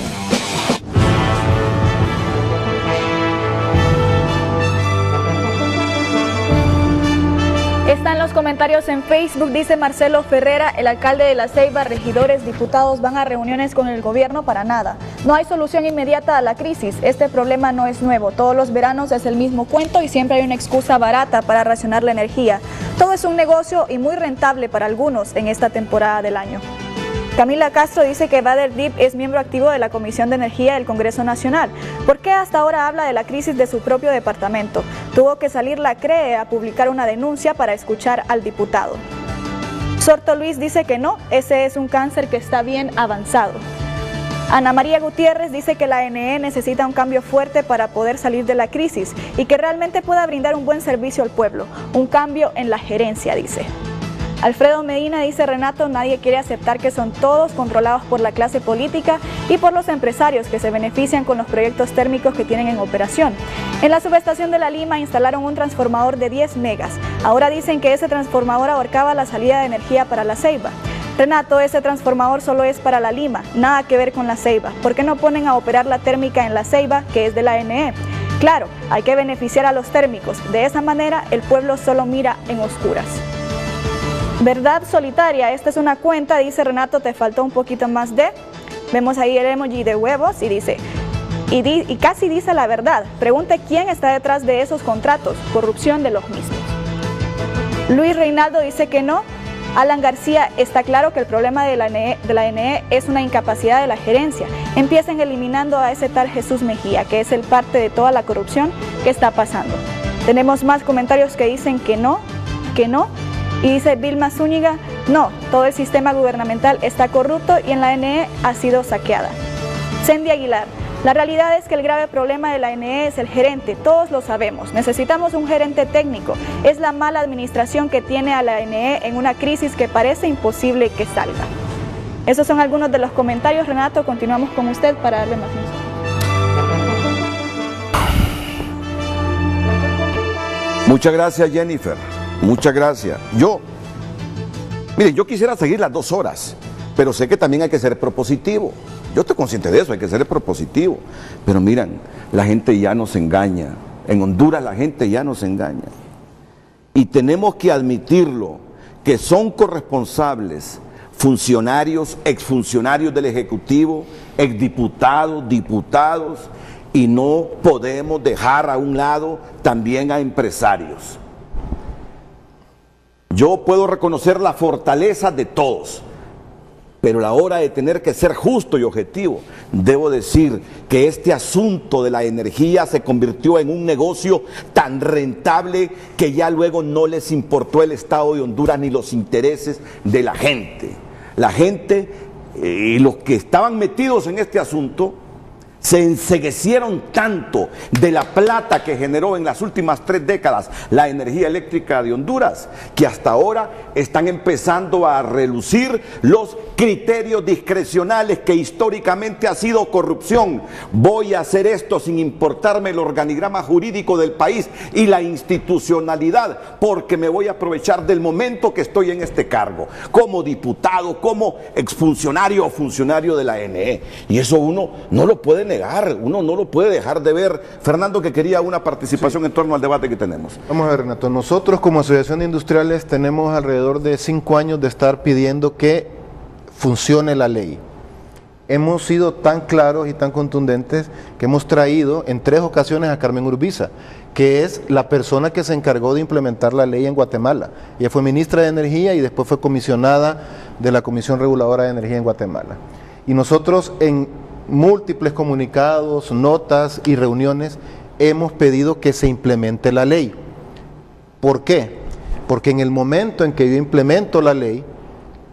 Están los comentarios en Facebook, dice Marcelo Ferrera, el alcalde de La Ceiba, regidores, diputados van a reuniones con el gobierno para nada. No hay solución inmediata a la crisis, este problema no es nuevo, todos los veranos es el mismo cuento y siempre hay una excusa barata para racionar la energía. Todo es un negocio y muy rentable para algunos en esta temporada del año. Camila Castro dice que Bader Deep es miembro activo de la Comisión de Energía del Congreso Nacional. ¿Por qué hasta ahora habla de la crisis de su propio departamento? Tuvo que salir la CREE a publicar una denuncia para escuchar al diputado. Sorto Luis dice que no, ese es un cáncer que está bien avanzado. Ana María Gutiérrez dice que la ANE necesita un cambio fuerte para poder salir de la crisis y que realmente pueda brindar un buen servicio al pueblo. Un cambio en la gerencia, dice. Alfredo Medina dice, Renato, nadie quiere aceptar que son todos controlados por la clase política y por los empresarios que se benefician con los proyectos térmicos que tienen en operación. En la subestación de La Lima instalaron un transformador de 10 megas. Ahora dicen que ese transformador abarcaba la salida de energía para La Ceiba. Renato, ese transformador solo es para La Lima, nada que ver con La Ceiba. ¿Por qué no ponen a operar la térmica en La Ceiba, que es de la ANE? Claro, hay que beneficiar a los térmicos. De esa manera, el pueblo solo mira en oscuras. Verdad solitaria, esta es una cuenta, dice Renato, te faltó un poquito más de... Vemos ahí el emoji de huevos y dice... Y casi dice la verdad. Pregunte quién está detrás de esos contratos, corrupción de los mismos. Luis Reinaldo dice que no. Alan García, está claro que el problema de la ANE es una incapacidad de la gerencia. Empiecen eliminando a ese tal Jesús Mejía, que es el parte de toda la corrupción que está pasando. Tenemos más comentarios que dicen que no. Y dice Vilma Zúñiga, no, todo el sistema gubernamental está corrupto y en la ANE ha sido saqueada. Sendy Aguilar, la realidad es que el grave problema de la ANE es el gerente, todos lo sabemos. Necesitamos un gerente técnico. Es la mala administración que tiene a la ANE en una crisis que parece imposible que salga. Esos son algunos de los comentarios. Renato, continuamos con usted para darle más información. Muchas gracias, Jennifer. Muchas gracias. Yo Miren, yo quisiera seguir las 2 horas, pero sé que también hay que ser propositivo. Yo estoy consciente de eso, hay que ser propositivo. Pero miren, la gente ya nos engaña. En Honduras la gente ya nos engaña. Y tenemos que admitirlo, que son corresponsables funcionarios, exfuncionarios del Ejecutivo, exdiputados, diputados, y no podemos dejar a un lado también a empresarios. Yo puedo reconocer la fortaleza de todos, pero a la hora de tener que ser justo y objetivo, debo decir que este asunto de la energía se convirtió en un negocio tan rentable que ya luego no les importó el Estado de Honduras ni los intereses de la gente. La gente y los que estaban metidos en este asunto se enceguecieron tanto de la plata que generó en las últimas 3 décadas la energía eléctrica de Honduras, que hasta ahora están empezando a relucir los criterios discrecionales que históricamente ha sido corrupción. Voy a hacer esto sin importarme el organigrama jurídico del país y la institucionalidad, porque me voy a aprovechar del momento que estoy en este cargo, como diputado, como exfuncionario o funcionario de la NE. Y eso uno no lo puede negar, uno no lo puede dejar de ver. Fernando, que quería una participación en torno al debate que tenemos. Vamos a ver, Renato, nosotros como Asociación de Industriales tenemos alrededor de 5 años de estar pidiendo que funcione la ley. Hemos sido tan claros y tan contundentes que hemos traído en 3 ocasiones a Carmen Urbiza, que es la persona que se encargó de implementar la ley en Guatemala. Ella fue ministra de Energía y después fue comisionada de la Comisión Reguladora de Energía en Guatemala. Y nosotros en múltiples comunicados, notas y reuniones hemos pedido que se implemente la ley. ¿Por qué? Porque en el momento en que yo implemento la ley,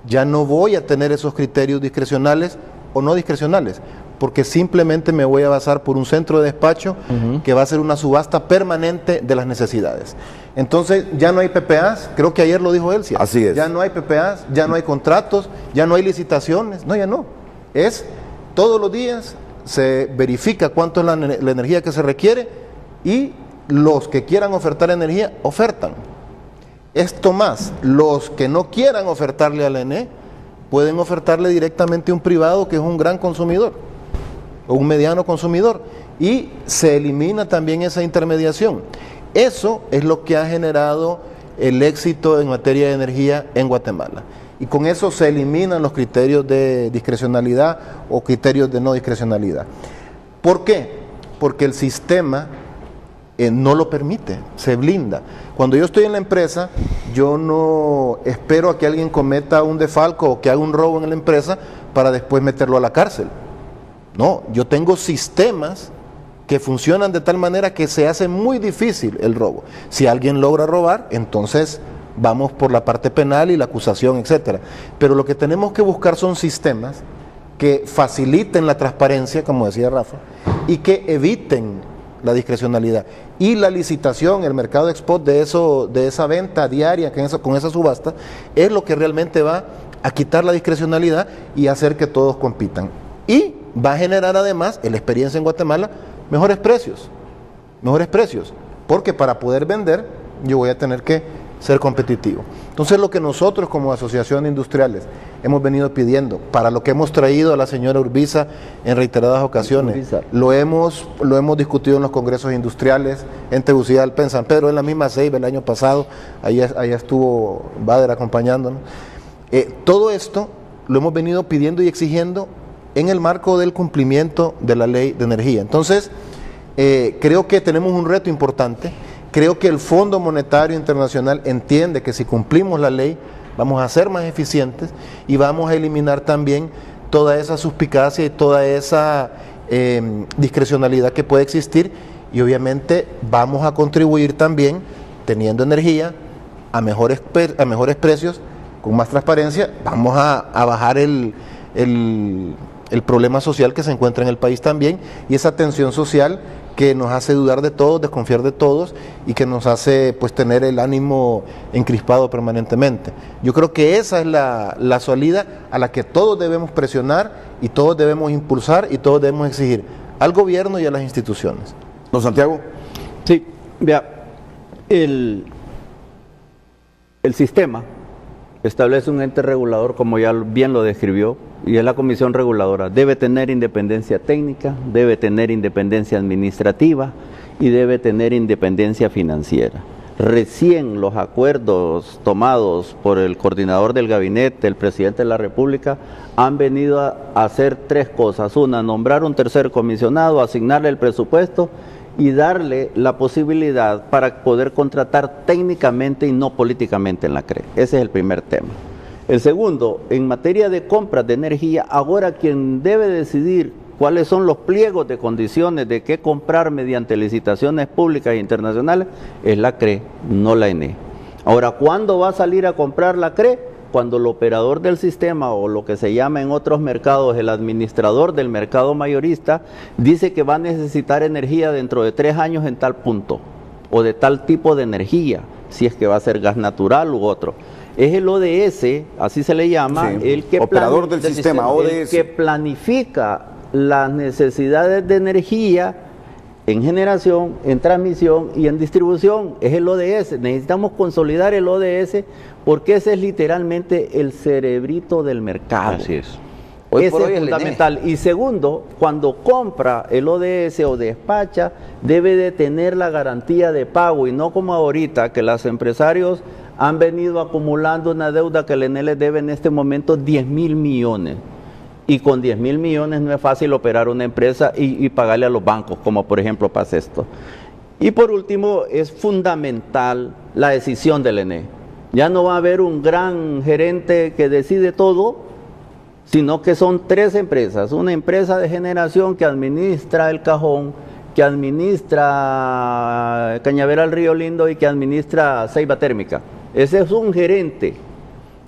ya no voy a tener esos criterios discrecionales o no discrecionales, porque simplemente me voy a basar por un centro de despacho que va a ser una subasta permanente de las necesidades. Entonces ya no hay PPAs, creo que ayer lo dijo Elcia. Así es. Ya no hay PPAs, ya no hay contratos, ya no hay licitaciones, no, ya no. Es todos los días se verifica cuánto es la energía que se requiere y los que quieran ofertar energía, ofertan. Esto más, los que no quieran ofertarle a la ENE, pueden ofertarle directamente a un privado que es un gran consumidor o un mediano consumidor y se elimina también esa intermediación. Eso es lo que ha generado el éxito en materia de energía en Guatemala. Y con eso se eliminan los criterios de discrecionalidad o criterios de no discrecionalidad. ¿Por qué? Porque el sistema no lo permite, se blinda. Cuando yo estoy en la empresa, yo no espero a que alguien cometa un desfalco o que haga un robo en la empresa para después meterlo a la cárcel. No, yo tengo sistemas que funcionan de tal manera que se hace muy difícil el robo. Si alguien logra robar, entonces vamos por la parte penal y la acusación, etcétera. Pero lo que tenemos que buscar son sistemas que faciliten la transparencia, como decía Rafa, y que eviten la discrecionalidad. Y la licitación, el mercado export de esa venta diaria con esa subasta, es lo que realmente va a quitar la discrecionalidad y hacer que todos compitan. Y va a generar además, en la experiencia en Guatemala, mejores precios, porque para poder vender yo voy a tener que ser competitivo. Entonces lo que nosotros como Asociación de Industriales hemos venido pidiendo, para lo que hemos traído a la señora Urbiza en reiteradas ocasiones, lo hemos discutido en los congresos industriales, en Tegucigalpa, en San Pedro, en la misma Ceiba el año pasado, allá estuvo Bader acompañándonos. Todo esto lo hemos venido pidiendo y exigiendo en el marco del cumplimiento de la ley de energía. Entonces, creo que tenemos un reto importante. Creo que el Fondo Monetario Internacional entiende que si cumplimos la ley vamos a ser más eficientes y vamos a eliminar también toda esa suspicacia y toda esa discrecionalidad que puede existir y obviamente vamos a contribuir también teniendo energía a mejores precios, con más transparencia, vamos a bajar el problema social que se encuentra en el país también y esa tensión social que nos hace dudar de todos, desconfiar de todos y que nos hace pues tener el ánimo encrispado permanentemente. Yo creo que esa es la salida a la que todos debemos presionar y todos debemos impulsar y todos debemos exigir al gobierno y a las instituciones. ¿Don Santiago? Sí, vea, el sistema establece un ente regulador, como ya bien lo describió, y es la comisión reguladora. Debe tener independencia técnica, debe tener independencia administrativa y debe tener independencia financiera. Recién los acuerdos tomados por el coordinador del gabinete, el presidente de la República, han venido a hacer tres cosas. Una, nombrar un tercer comisionado, asignarle el presupuesto y darle la posibilidad para poder contratar técnicamente y no políticamente en la CRE. Ese es el primer tema. El segundo, en materia de compras de energía, ahora quien debe decidir cuáles son los pliegos de condiciones de qué comprar mediante licitaciones públicas e internacionales es la CRE, no la ENE. Ahora, ¿cuándo va a salir a comprar la CRE? Cuando el operador del sistema, o lo que se llama en otros mercados el administrador del mercado mayorista, dice que va a necesitar energía dentro de 3 años en tal punto, o de tal tipo de energía, si es que va a ser gas natural u otro. Es el ODS, así se le llama, sí, el que operador del sistema, ODS, el que planifica las necesidades de energía en generación, en transmisión y en distribución. Es el ODS. Necesitamos consolidar el ODS porque ese es literalmente el cerebrito del mercado. Así es. Ese es fundamental. Y segundo, cuando compra el ODS o despacha, debe de tener la garantía de pago, y no como ahorita, que los empresarios han venido acumulando una deuda que el ENE les debe en este momento 10.000 millones. Y con 10.000 millones no es fácil operar una empresa y pagarle a los bancos, como por ejemplo pasa esto. Y por último, es fundamental la decisión del ENE. Ya no va a haber un gran gerente que decide todo, sino que son 3 empresas. Una empresa de generación que administra el Cajón, que administra Cañaveral Río Lindo y que administra Ceiba Térmica. Ese es un gerente.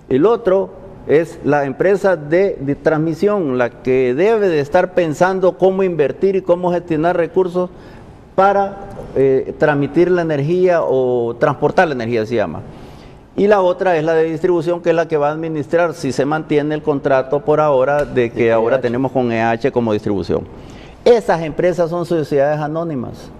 El otro es la empresa de transmisión, la que debe de estar pensando cómo invertir y cómo gestionar recursos para transmitir la energía o transportar la energía, se llama. Y la otra es la de distribución, que es la que va a administrar, si se mantiene el contrato por ahora, de que ahora tenemos con EH como distribución. Esas empresas son sociedades anónimas.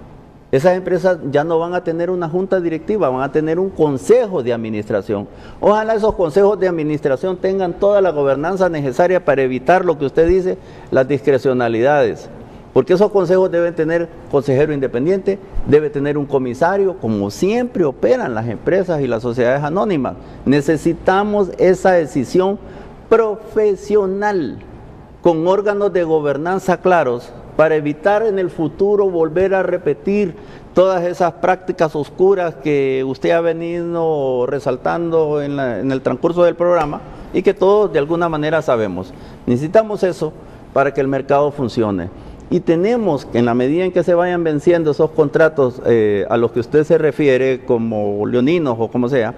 Esas empresas ya no van a tener una junta directiva, van a tener un consejo de administración. Ojalá esos consejos de administración tengan toda la gobernanza necesaria para evitar lo que usted dice, las discrecionalidades. Porque esos consejos deben tener consejero independiente, debe tener un comisario, como siempre operan las empresas y las sociedades anónimas. Necesitamos esa decisión profesional, con órganos de gobernanza claros, para evitar en el futuro volver a repetir todas esas prácticas oscuras que usted ha venido resaltando en el transcurso del programa y que todos de alguna manera sabemos. Necesitamos eso para que el mercado funcione. Y tenemos que, en la medida en que se vayan venciendo esos contratos a los que usted se refiere, como leoninos o como sea,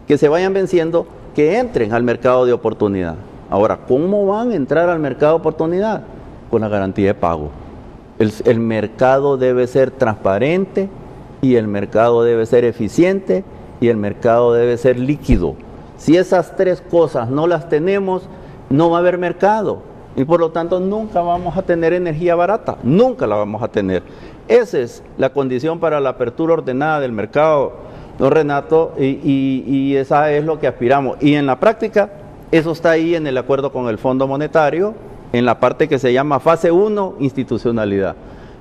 que se vayan venciendo, que entren al mercado de oportunidad. Ahora, ¿cómo van a entrar al mercado de oportunidad? Con la garantía de pago. El mercado debe ser transparente, y el mercado debe ser eficiente, y el mercado debe ser líquido. Si esas 3 cosas no las tenemos, no va a haber mercado, y por lo tanto nunca vamos a tener energía barata, nunca la vamos a tener. Esa es la condición para la apertura ordenada del mercado, don Renato, y esa es lo que aspiramos. Y en la práctica, eso está ahí en el acuerdo con el Fondo Monetario, en la parte que se llama fase 1, institucionalidad.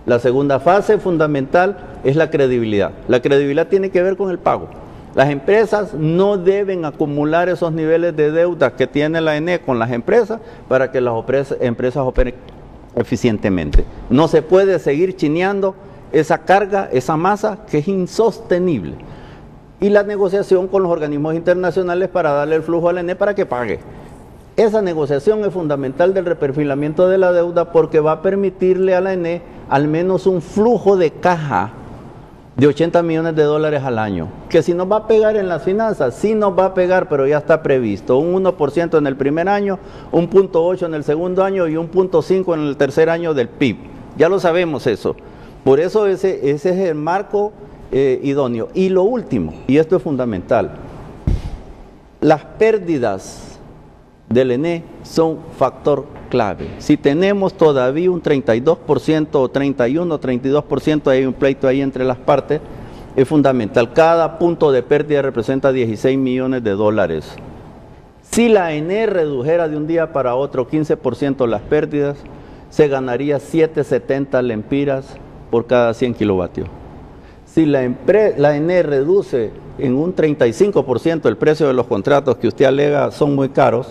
La segunda fase fundamental es la credibilidad. La credibilidad tiene que ver con el pago. Las empresas no deben acumular esos niveles de deuda que tiene la ENE con las empresas para que las empresas operen eficientemente. No se puede seguir chineando esa carga, esa masa que es insostenible. Y la negociación con los organismos internacionales para darle el flujo a la ENE para que pague. Esa negociación es fundamental del reperfilamiento de la deuda, porque va a permitirle a la ENE al menos un flujo de caja de 80 millones de dólares al año, que si nos va a pegar en las finanzas, sí nos va a pegar, pero ya está previsto, un 1% en el primer año, un 0.8% en el segundo año y un 0.5% en el tercer año del PIB. Ya lo sabemos eso. Por eso ese es el marco idóneo. Y lo último, y esto es fundamental, las pérdidas del ENE son factor clave. Si tenemos todavía un 32% o 31, 32%, hay un pleito ahí entre las partes, es fundamental. Cada punto de pérdida representa 16 millones de dólares. Si la ENE redujera de un día para otro 15% las pérdidas, se ganaría 7.70 lempiras por cada 100 kilovatios. Si la ENE reduce en un 35% el precio de los contratos que usted alega son muy caros,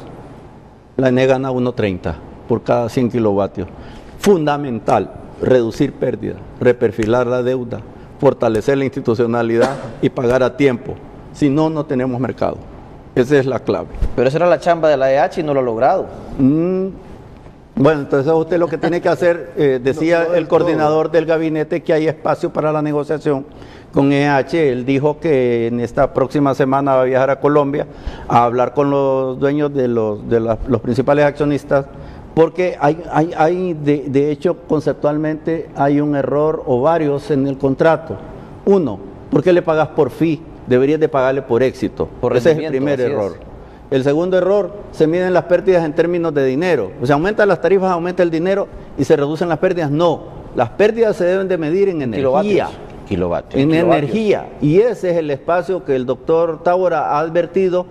la ENE gana 1.30 por cada 100 kilovatios. Fundamental, reducir pérdidas, reperfilar la deuda, fortalecer la institucionalidad y pagar a tiempo. Si no, no tenemos mercado. Esa es la clave. Pero esa era la chamba de la EH y no lo ha logrado. Bueno, entonces usted lo que tiene que hacer, decía el coordinador del gabinete que hay espacio para la negociación con EH. Él dijo que en esta próxima semana va a viajar a Colombia a hablar con los dueños de los principales accionistas, porque hay de hecho, conceptualmente hay un error o varios en el contrato. Uno, ¿por qué le pagas por fee? Deberías de pagarle por éxito. Ese es el primer error. El segundo error, se miden las pérdidas en términos de dinero. O sea, aumentan las tarifas, aumenta el dinero y se reducen las pérdidas. No, las pérdidas se deben de medir en energía. Energía. Y ese es el espacio que el doctor Tábora ha advertido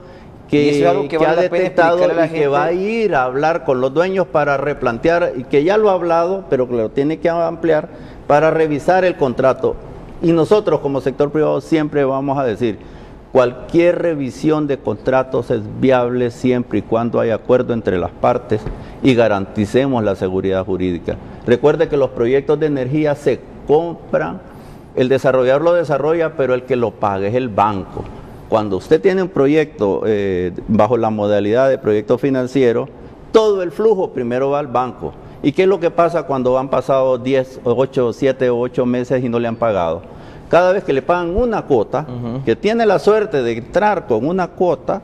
que ha detectado y que va a ir a hablar con los dueños para replantear, y que ya lo ha hablado, pero que lo tiene que ampliar para revisar el contrato. Y nosotros como sector privado siempre vamos a decir, cualquier revisión de contratos es viable siempre y cuando haya acuerdo entre las partes y garanticemos la seguridad jurídica. Recuerde que los proyectos de energía se compran, el desarrollador lo desarrolla, pero el que lo paga es el banco. Cuando usted tiene un proyecto bajo la modalidad de proyecto financiero, todo el flujo primero va al banco. ¿Y qué es lo que pasa cuando han pasado 10, 8, 7 o 8 meses y no le han pagado? Cada vez que le pagan una cuota, que tiene la suerte de entrar con una cuota,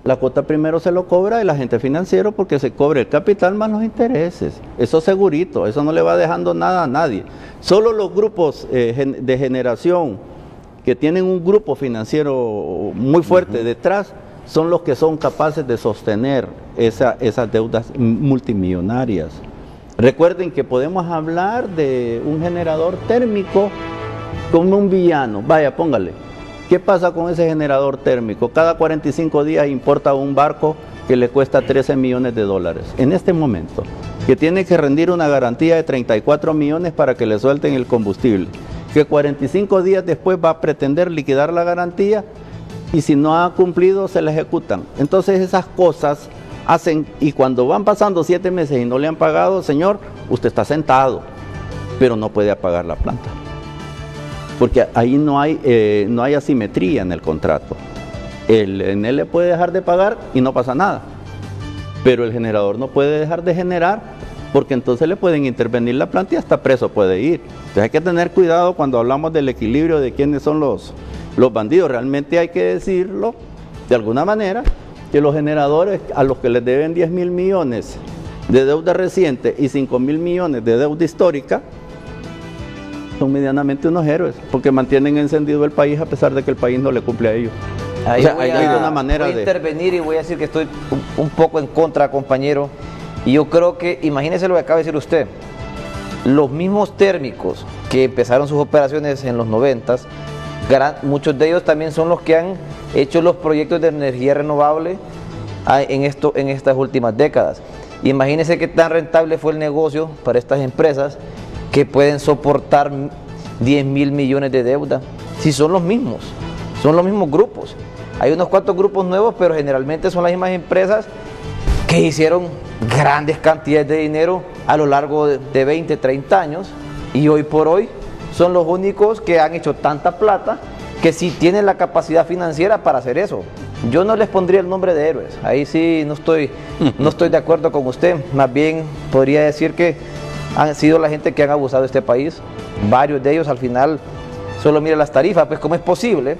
la cuota primero se lo cobra el agente financiero porque se cobra el capital más los intereses. Eso segurito, eso no le va dejando nada a nadie. Solo los grupos de generación que tienen un grupo financiero muy fuerte detrás son los que son capaces de sostener esas deudas multimillonarias. Recuerden que podemos hablar de un generador térmico como un villano. Vaya, póngale. ¿Qué pasa con ese generador térmico? Cada 45 días importa un barco que le cuesta 13 millones de dólares. En este momento, que tiene que rendir una garantía de 34 millones para que le suelten el combustible. Que 45 días después va a pretender liquidar la garantía y si no ha cumplido se la ejecutan. Entonces esas cosas hacen, y cuando van pasando 7 meses y no le han pagado, señor, usted está sentado, pero no puede apagar la planta. Porque ahí no hay asimetría en el contrato. El ENE le puede dejar de pagar y no pasa nada, pero el generador no puede dejar de generar porque entonces le pueden intervenir la planta y hasta preso puede ir. Entonces hay que tener cuidado cuando hablamos del equilibrio de quiénes son los bandidos. Realmente hay que decirlo de alguna manera, que los generadores a los que les deben 10.000 millones de deuda reciente y 5.000 millones de deuda histórica, son medianamente unos héroes, porque mantienen encendido el país a pesar de que el país no le cumple a ellos. Ahí voy a intervenir y voy a decir que estoy un poco en contra, compañero. Y yo creo que, imagínese lo que acaba de decir usted, los mismos térmicos que empezaron sus operaciones en los 90s, muchos de ellos también son los que han hecho los proyectos de energía renovable en estas últimas décadas. Imagínese qué tan rentable fue el negocio para estas empresas que pueden soportar 10.000 millones de deuda, si son los mismos grupos. Hay unos cuantos grupos nuevos, pero generalmente son las mismas empresas que hicieron grandes cantidades de dinero a lo largo de 20, 30 años y hoy por hoy son los únicos que han hecho tanta plata que sí tienen la capacidad financiera para hacer eso. Yo no les pondría el nombre de héroes, ahí sí no estoy de acuerdo con usted, más bien podría decir que han sido la gente que han abusado de este país. Varios de ellos al final solo miran las tarifas. Pues ¿cómo es posible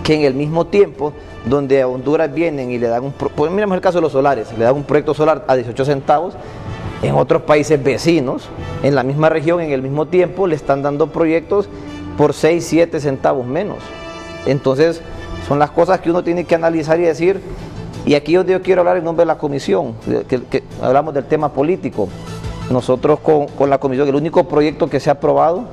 que en el mismo tiempo donde a Honduras vienen y le dan pues miremos el caso de los solares, le dan un proyecto solar a 18 centavos, en otros países vecinos, en la misma región, en el mismo tiempo, le están dando proyectos por 6, 7 centavos menos? Entonces son las cosas que uno tiene que analizar y decir, y aquí yo quiero hablar en nombre de la comisión, que hablamos del tema político. Nosotros con la comisión, el único proyecto que se ha aprobado,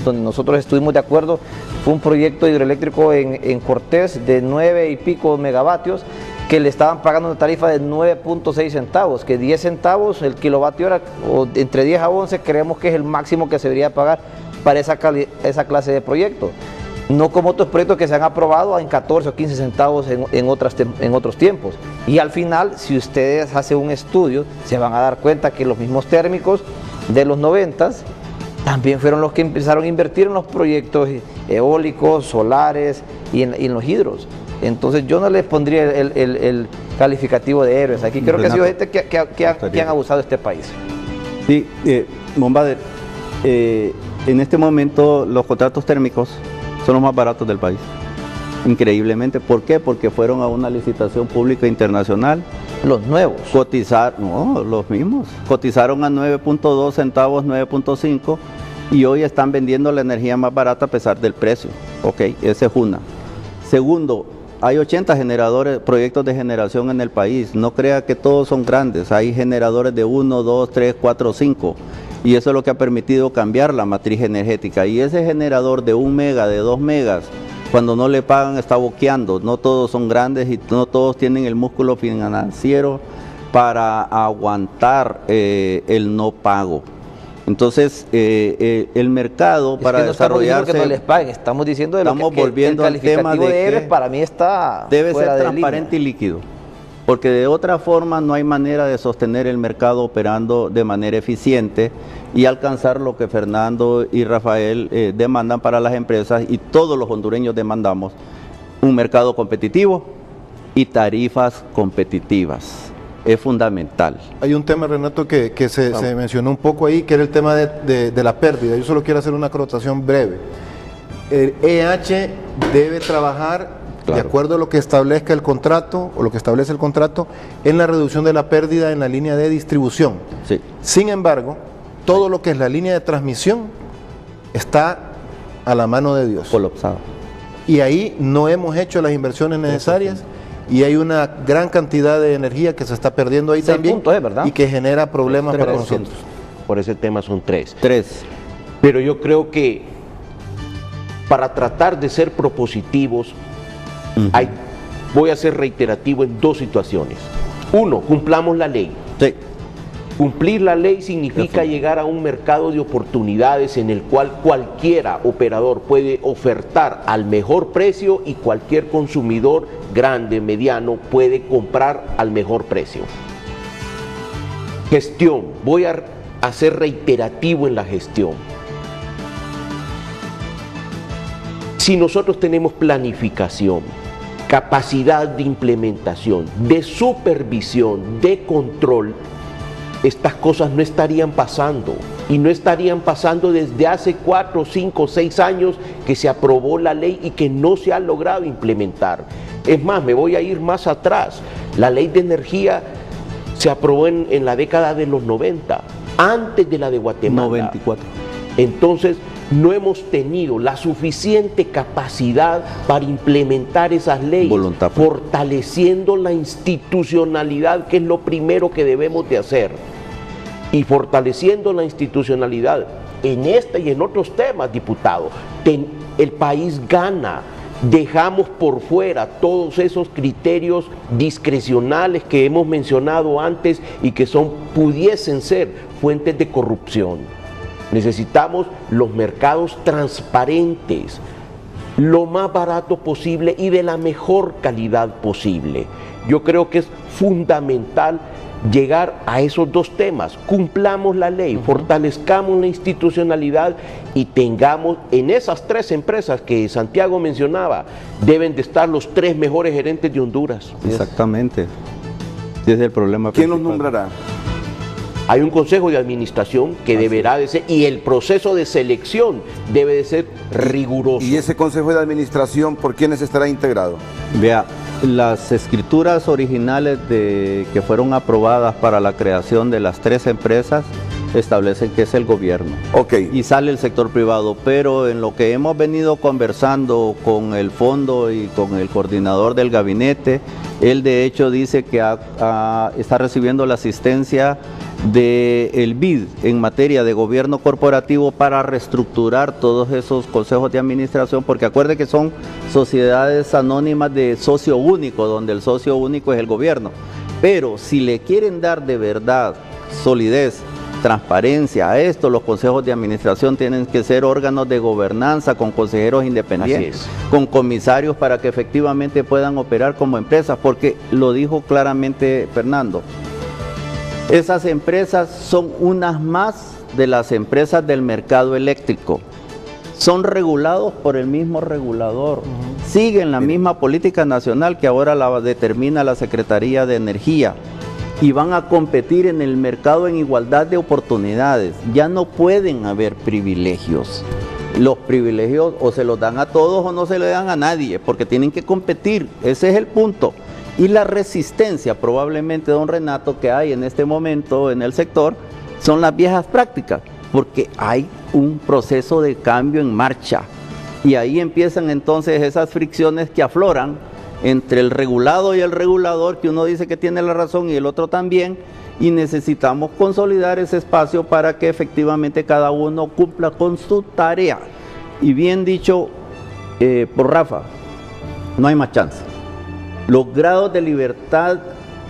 donde nosotros estuvimos de acuerdo, fue un proyecto hidroeléctrico en Cortés de 9 y pico megavatios, que le estaban pagando una tarifa de 9.6 centavos, que 10 centavos el kilovatio hora, o entre 10 a 11 creemos que es el máximo que se debería pagar para esa clase de proyectos. No como otros proyectos que se han aprobado en 14 o 15 centavos en otros tiempos. Y al final, si ustedes hacen un estudio, se van a dar cuenta que los mismos térmicos de los 90s también fueron los que empezaron a invertir en los proyectos eólicos, solares y en los hidros. Entonces yo no les pondría el calificativo de héroes. Aquí creo que ha sido gente que han abusado de este país. Sí, Bombader, en este momento los contratos térmicos son los más baratos del país, increíblemente. ¿Por qué? Porque fueron a una licitación pública internacional. Los nuevos. No, los mismos. Cotizaron a 9.2 centavos, 9.5, y hoy están vendiendo la energía más barata a pesar del precio. Ok, esa es una. Segundo, hay 80 proyectos de generación en el país. No crea que todos son grandes. Hay generadores de 1, 2, 3, 4, 5. Y eso es lo que ha permitido cambiar la matriz energética. Y ese generador de 1 mega, de 2 megas, cuando no le pagan está boqueando. No todos son grandes y no todos tienen el músculo financiero para aguantar el no pago. Entonces, el mercado para desarrollarse... Que no les paguen, estamos diciendo volviendo al tema de que héroes para mí está debe ser transparente y líquido, porque de otra forma no hay manera de sostener el mercado operando de manera eficiente y alcanzar lo que Fernando y Rafael demandan para las empresas, y todos los hondureños demandamos: un mercado competitivo y tarifas competitivas. Es fundamental. Hay un tema, Renato, que se mencionó un poco ahí, que era el tema de la pérdida. Yo solo quiero hacer una acotación breve. El EH debe trabajar, de acuerdo a lo que establezca el contrato, o lo que establece el contrato, en la reducción de la pérdida en la línea de distribución. Sí. Sin embargo, todo lo que es la línea de transmisión está a la mano de Dios. Colapsado. Y ahí no hemos hecho las inversiones necesarias. Y hay una gran cantidad de energía que se está perdiendo ahí también, ¿verdad? Y que genera problemas para nosotros. Por ese tema son 3. 3. Pero yo creo que para tratar de ser propositivos, voy a ser reiterativo en 2 situaciones. 1, cumplamos la ley. Sí. Cumplir la ley significa llegar a un mercado de oportunidades en el cual cualquiera operador puede ofertar al mejor precio y cualquier consumidor grande, mediano, puede comprar al mejor precio. Gestión. Voy a ser reiterativo en la gestión. Si nosotros tenemos planificación, capacidad de implementación, de supervisión, de control, estas cosas no estarían pasando, y no estarían pasando desde hace 4, 5, 6 años que se aprobó la ley y que no se ha logrado implementar. Es más, me voy a ir más atrás. La ley de energía se aprobó en la década de los 90, antes de la de Guatemala. 94. Entonces, no hemos tenido la suficiente capacidad para implementar esas leyes, fortaleciendo la institucionalidad, que es lo primero que debemos de hacer. Y fortaleciendo la institucionalidad en este y en otros temas, diputado, el país gana. Dejamos por fuera todos esos criterios discrecionales que hemos mencionado antes y que pudiesen ser fuentes de corrupción. Necesitamos los mercados transparentes, lo más barato posible y de la mejor calidad posible. Yo creo que es fundamental llegar a esos 2 temas. Cumplamos la ley, fortalezcamos la institucionalidad y tengamos en esas 3 empresas que Santiago mencionaba, deben de estar los 3 mejores gerentes de Honduras. Exactamente. Ese es el problema. ¿Quién los nombrará? Hay un consejo de administración que deberá de ser, y el proceso de selección debe de ser riguroso. ¿Y ese consejo de administración por quiénes estará integrado? Vea, las escrituras originales que fueron aprobadas para la creación de las 3 empresas establecen que es el gobierno. Y sale el sector privado, pero en lo que hemos venido conversando con el fondo y con el coordinador del gabinete, él de hecho dice que está recibiendo la asistencia del BID en materia de gobierno corporativo para reestructurar todos esos consejos de administración, porque acuerde que son sociedades anónimas de socio único, donde el socio único es el gobierno. Pero si le quieren dar de verdad solidez, transparencia a esto, los consejos de administración tienen que ser órganos de gobernanza con consejeros independientes, con comisarios para que efectivamente puedan operar como empresas, porque lo dijo claramente Fernando. Esas empresas son unas más de las empresas del mercado eléctrico. Son regulados por el mismo regulador. Siguen la misma política nacional que ahora la determina la Secretaría de Energía. Y van a competir en el mercado en igualdad de oportunidades. Ya no pueden haber privilegios. Los privilegios o se los dan a todos o no se le dan a nadie, porque tienen que competir. Ese es el punto. Y la resistencia, probablemente, don Renato, que hay en este momento en el sector, son las viejas prácticas, porque hay un proceso de cambio en marcha. Y ahí empiezan entonces esas fricciones que afloran entre el regulado y el regulador, que uno dice que tiene la razón y el otro también, y necesitamos consolidar ese espacio para que efectivamente cada uno cumpla con su tarea. Y bien dicho por Rafa, no hay más chance. Los grados de libertad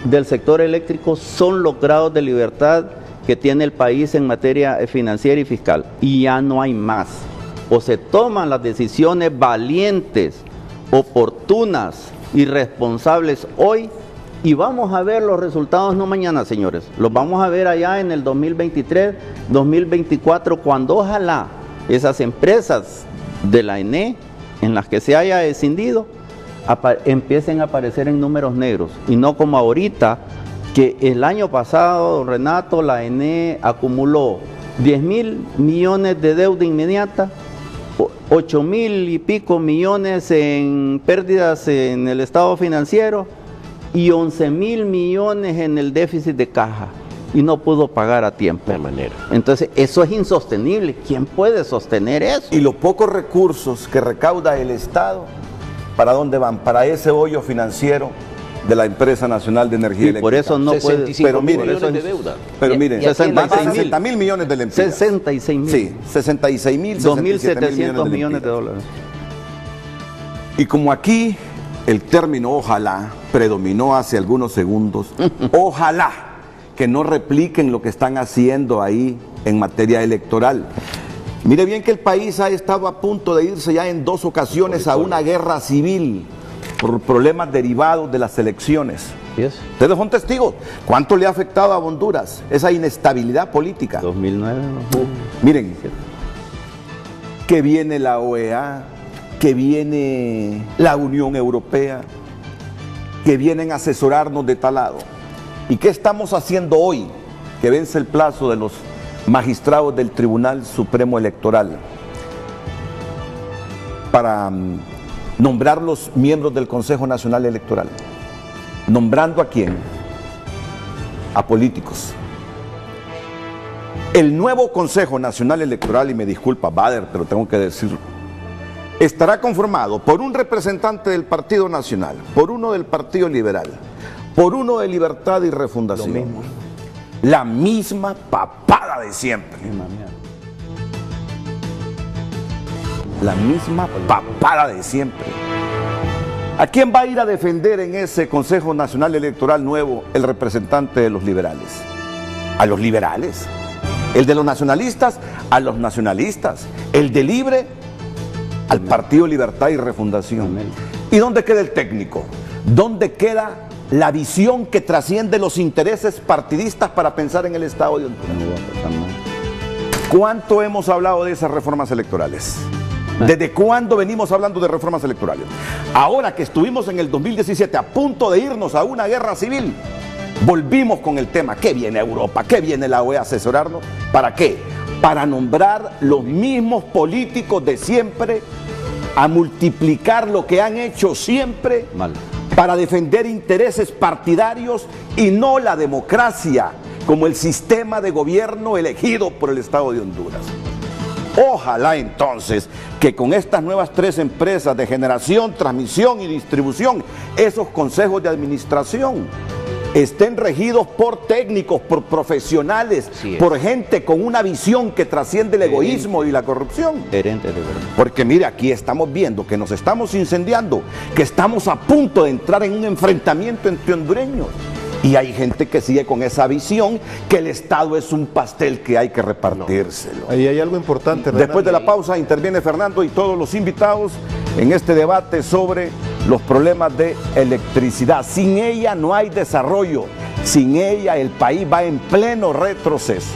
del sector eléctrico son los grados de libertad que tiene el país en materia financiera y fiscal, y ya no hay más. O se toman las decisiones valientes, oportunas y responsables hoy, y vamos a ver los resultados no mañana, señores, los vamos a ver allá en el 2023, 2024, cuando ojalá esas empresas de la ENE en las que se haya escindido empiecen a aparecer en números negros, y no como ahorita, que el año pasado, Renato, la ENE acumuló 10.000 millones de deuda inmediata, 8.000 y pico millones en pérdidas en el estado financiero y 11.000 millones en el déficit de caja, y no pudo pagar a tiempo. De manera. Entonces eso es insostenible. ¿Quién puede sostener eso? Y los pocos recursos que recauda el Estado, ¿para dónde van? Para ese hoyo financiero de la Empresa Nacional de Energía Eléctrica. Por eso no puede. Pero miren, millones de deuda. Pero miren, 66.000 millones de lempiras. 66.000. Sí, 66.000, 2.700 millones de dólares. Y como aquí el término ojalá predominó hace algunos segundos, ojalá que no repliquen lo que están haciendo ahí en materia electoral. Mire bien que el país ha estado a punto de irse ya en 2 ocasiones a una guerra civil por problemas derivados de las elecciones. Yes. Ustedes son testigos. ¿Cuánto le ha afectado a Honduras esa inestabilidad política? 2009. Miren, que viene la OEA, que viene la Unión Europea, que vienen a asesorarnos de tal lado. ¿Y qué estamos haciendo hoy, que vence el plazo de los magistrados del Tribunal Supremo Electoral para nombrar los miembros del Consejo Nacional Electoral? ¿Nombrando a quién? A políticos. El nuevo Consejo Nacional Electoral, y me disculpa Bader, pero tengo que decirlo, estará conformado por un representante del Partido Nacional, por uno del Partido Liberal, por uno de Libertad y Refundación. Lo mismo. La misma papada de siempre. La misma papada de siempre. ¿A quién va a ir a defender en ese Consejo Nacional Electoral nuevo el representante de los liberales? A los liberales. El de los nacionalistas, a los nacionalistas. El de Libre, al Partido Libertad y Refundación. ¿Y dónde queda el técnico? ¿Dónde queda la visión que trasciende los intereses partidistas para pensar en el Estado de Honduras? ¿Cuánto hemos hablado de esas reformas electorales? ¿Desde cuándo venimos hablando de reformas electorales? Ahora que estuvimos en el 2017 a punto de irnos a una guerra civil, volvimos con el tema. ¿Qué viene Europa? ¿Qué viene la OEA a asesorarnos? ¿Para qué? Para nombrar los mismos políticos de siempre, a multiplicar lo que han hecho siempre. Mal. Para defender intereses partidarios y no la democracia como el sistema de gobierno elegido por el Estado de Honduras. Ojalá entonces que con estas nuevas 3 empresas de generación, transmisión y distribución, esos consejos de administración estén regidos por técnicos, por profesionales, por gente con una visión que trasciende el egoísmo y la corrupción. Gerente, de verdad. Porque mire, aquí estamos viendo que nos estamos incendiando, que estamos a punto de entrar en un enfrentamiento entre hondureños. Y hay gente que sigue con esa visión que el Estado es un pastel que hay que repartírselo. Ahí hay algo importante, Renato. Después de la pausa interviene Fernando y todos los invitados en este debate sobre los problemas de electricidad. Sin ella no hay desarrollo. Sin ella el país va en pleno retroceso.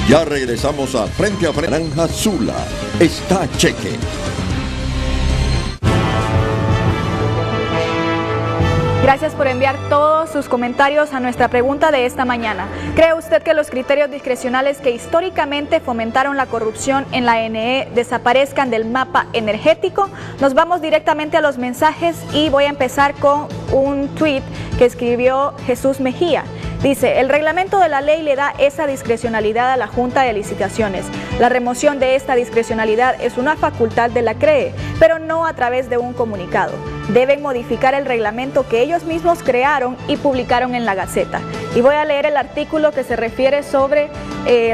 Ya regresamos a Frente a Frente. Naranja Sula está cheque. Gracias por enviar todos sus comentarios a nuestra pregunta de esta mañana. ¿Cree usted que los criterios discrecionales que históricamente fomentaron la corrupción en la ANE desaparezcan del mapa energético? Nos vamos directamente a los mensajes y voy a empezar con un tuit que escribió Jesús Mejía. Dice, el reglamento de la ley le da esa discrecionalidad a la Junta de Licitaciones. La remoción de esta discrecionalidad es una facultad de la CREE, pero no a través de un comunicado. Deben modificar el reglamento que ellos mismos crearon y publicaron en la Gaceta. Y voy a leer el artículo que se refiere sobre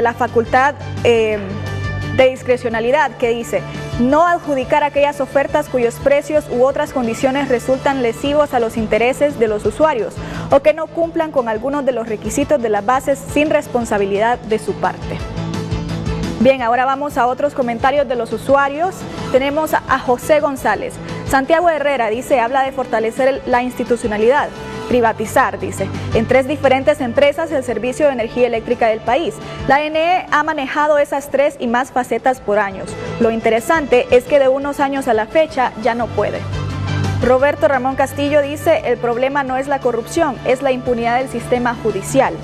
la facultad de discrecionalidad, que dice, no adjudicar aquellas ofertas cuyos precios u otras condiciones resultan lesivos a los intereses de los usuarios o que no cumplan con algunos de los requisitos de las bases sin responsabilidad de su parte. Bien, ahora vamos a otros comentarios de los usuarios. Tenemos a José González. Santiago Herrera dice, habla de fortalecer la institucionalidad. Privatizar, dice, en 3 diferentes empresas el servicio de energía eléctrica del país. La ANE ha manejado esas 3 y más facetas por años. Lo interesante es que de unos años a la fecha ya no puede. Roberto Ramón Castillo dice, el problema no es la corrupción, es la impunidad del sistema judicial.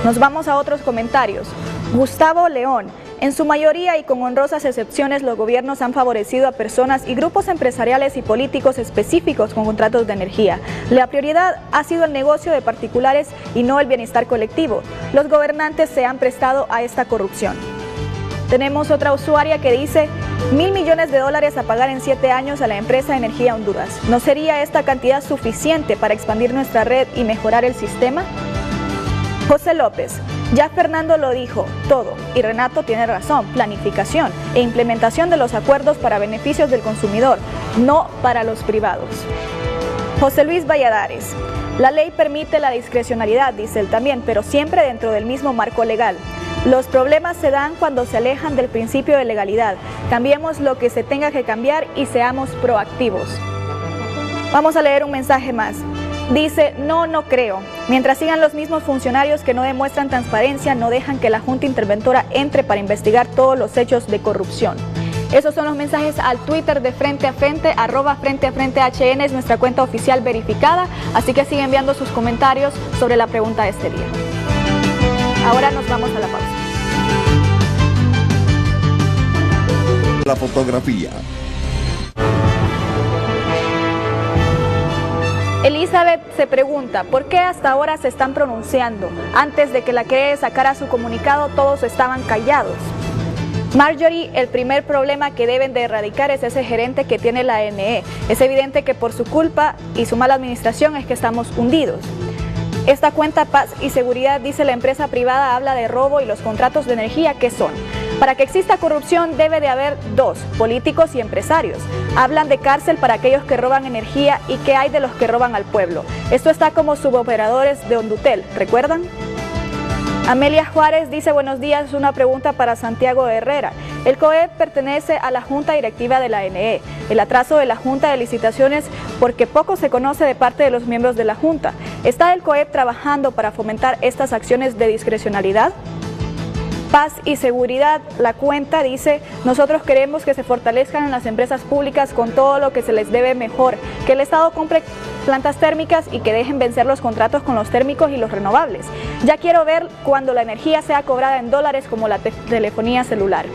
Nos vamos a otros comentarios. Gustavo León. En su mayoría y con honrosas excepciones, los gobiernos han favorecido a personas y grupos empresariales y políticos específicos con contratos de energía. La prioridad ha sido el negocio de particulares y no el bienestar colectivo. Los gobernantes se han prestado a esta corrupción. Tenemos otra usuaria que dice, $1.000 millones a pagar en 7 años a la empresa Energía Honduras. ¿No sería esta cantidad suficiente para expandir nuestra red y mejorar el sistema? José López. Ya Fernando lo dijo todo y Renato tiene razón, planificación e implementación de los acuerdos para beneficios del consumidor, no para los privados. José Luis Valladares, la ley permite la discrecionalidad, dice él también, pero siempre dentro del mismo marco legal. Los problemas se dan cuando se alejan del principio de legalidad. Cambiemos lo que se tenga que cambiar y seamos proactivos. Vamos a leer un mensaje más. Dice, no creo. Mientras sigan los mismos funcionarios que no demuestran transparencia, no dejan que la Junta Interventora entre para investigar todos los hechos de corrupción. Esos son los mensajes al Twitter de Frente a Frente, @FrenteAFrenteHN es nuestra cuenta oficial verificada, así que sigan enviando sus comentarios sobre la pregunta de este día. Ahora nos vamos a la pausa. La fotografía. Elizabeth se pregunta, ¿por qué hasta ahora se están pronunciando? Antes de que la CREE sacara su comunicado, todos estaban callados. Marjorie, el primer problema que deben de erradicar es ese gerente que tiene la ANE. Es evidente que por su culpa y su mala administración es que estamos hundidos. Esta cuenta Paz y Seguridad, dice la empresa privada, habla de robo y los contratos de energía, ¿qué son? Para que exista corrupción debe de haber 2, políticos y empresarios. Hablan de cárcel para aquellos que roban energía y qué hay de los que roban al pueblo. Esto está como suboperadores de Hondutel, ¿recuerdan? Amelia Juárez dice, buenos días, una pregunta para Santiago Herrera. El COEP pertenece a la Junta Directiva de la ANE. El atraso de la Junta de Licitaciones porque poco se conoce de parte de los miembros de la Junta. ¿Está el COEP trabajando para fomentar estas acciones de discrecionalidad? Paz y Seguridad, la cuenta dice, nosotros queremos que se fortalezcan las empresas públicas con todo lo que se les debe mejor, que el Estado compre plantas térmicas y que dejen vencer los contratos con los térmicos y los renovables. Ya quiero ver cuando la energía sea cobrada en dólares como la telefonía celular.